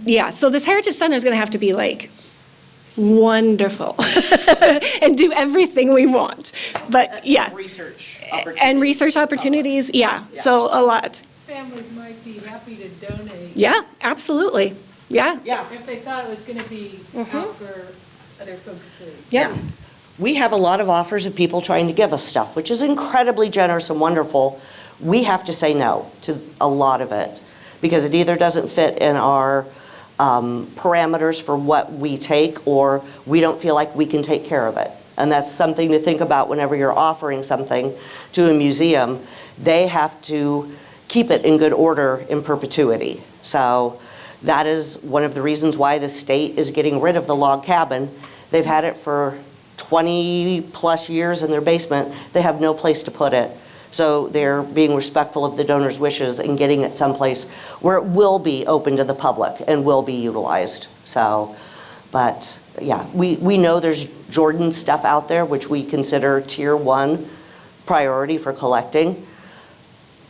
yeah, so this Heritage Center is going to have to be like wonderful and do everything we want. But yeah. Research And research opportunities, yeah, so a lot. Families might be happy to donate. Yeah, absolutely, yeah. Yeah. If they thought it was going to be out for other folks to. Yeah. We have a lot of offers of people trying to give us stuff, which is incredibly generous and wonderful. We have to say no to a lot of it because it either doesn't fit in our parameters for what we take, or we don't feel like we can take care of it. And that's something to think about whenever you're offering something to a museum. They have to keep it in good order in perpetuity. So that is one of the reasons why the state is getting rid of the log cabin. They've had it for 20 plus years in their basement. They have no place to put it. So they're being respectful of the donor's wishes and getting it someplace where it will be open to the public and will be utilized. So, but yeah, we know there's Jordan stuff out there, which we consider tier 1 priority for collecting.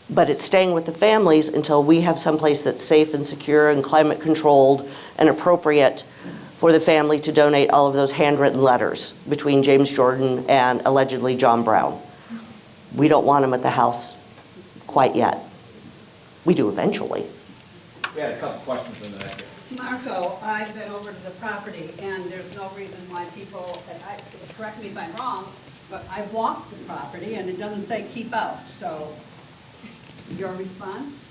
But it's staying with the families until we have someplace that's safe and secure and climate controlled and appropriate for the family to donate all of those handwritten letters between James Jordan and allegedly John Brown. We don't want them at the house quite yet. We do eventually. We had a couple questions in the back. Marco, I've been over to the property, and there's no reason why people, correct me if I'm wrong, but I've walked the property, and it doesn't say keep out, so Your response?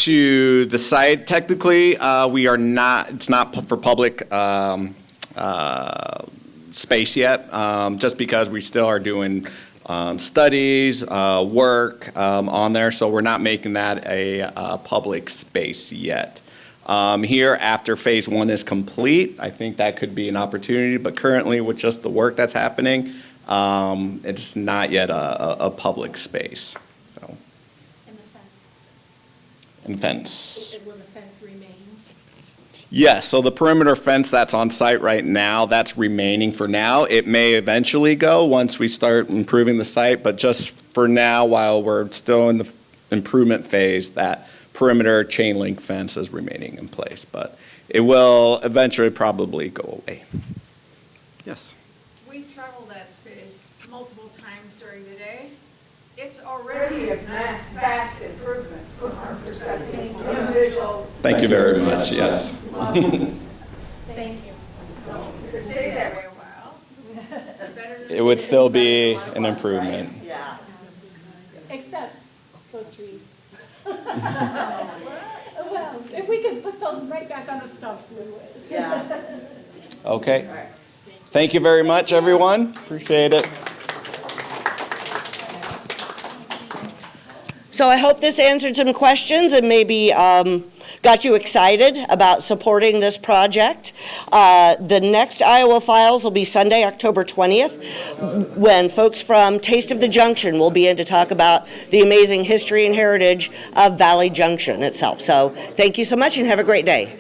To the site, technically, we are not, it's not for public space yet, just because we still are doing studies, work on there, so we're not making that a public space yet. Here, after phase 1 is complete, I think that could be an opportunity, but currently with just the work that's happening, it's not yet a public space, so. And the fence, And fence. will the fence remain? Yes, so the perimeter fence that's on site right now, that's remaining for now. It may eventually go once we start improving the site, but just for now, while we're still in the improvement phase, that perimeter chain link fence is remaining in place, but it will eventually probably go away. Yes. We travel that space multiple times during the day. It's already a vast improvement from our perspective, individual. Thank you very much, yes. Thank you. To stay that way a while. It's better than- It would still be an improvement. Yeah. Except those trees. Well, if we could put those right back on the stumps, we would. Yeah. Okay. Thank you very much, everyone. Appreciate it. So I hope this answered some questions and maybe got you excited about supporting this project. The next Iowa Files will be Sunday, October 20th, when folks from Taste of the Junction will be in to talk about the amazing history and heritage of Valley Junction itself. So thank you so much and have a great day.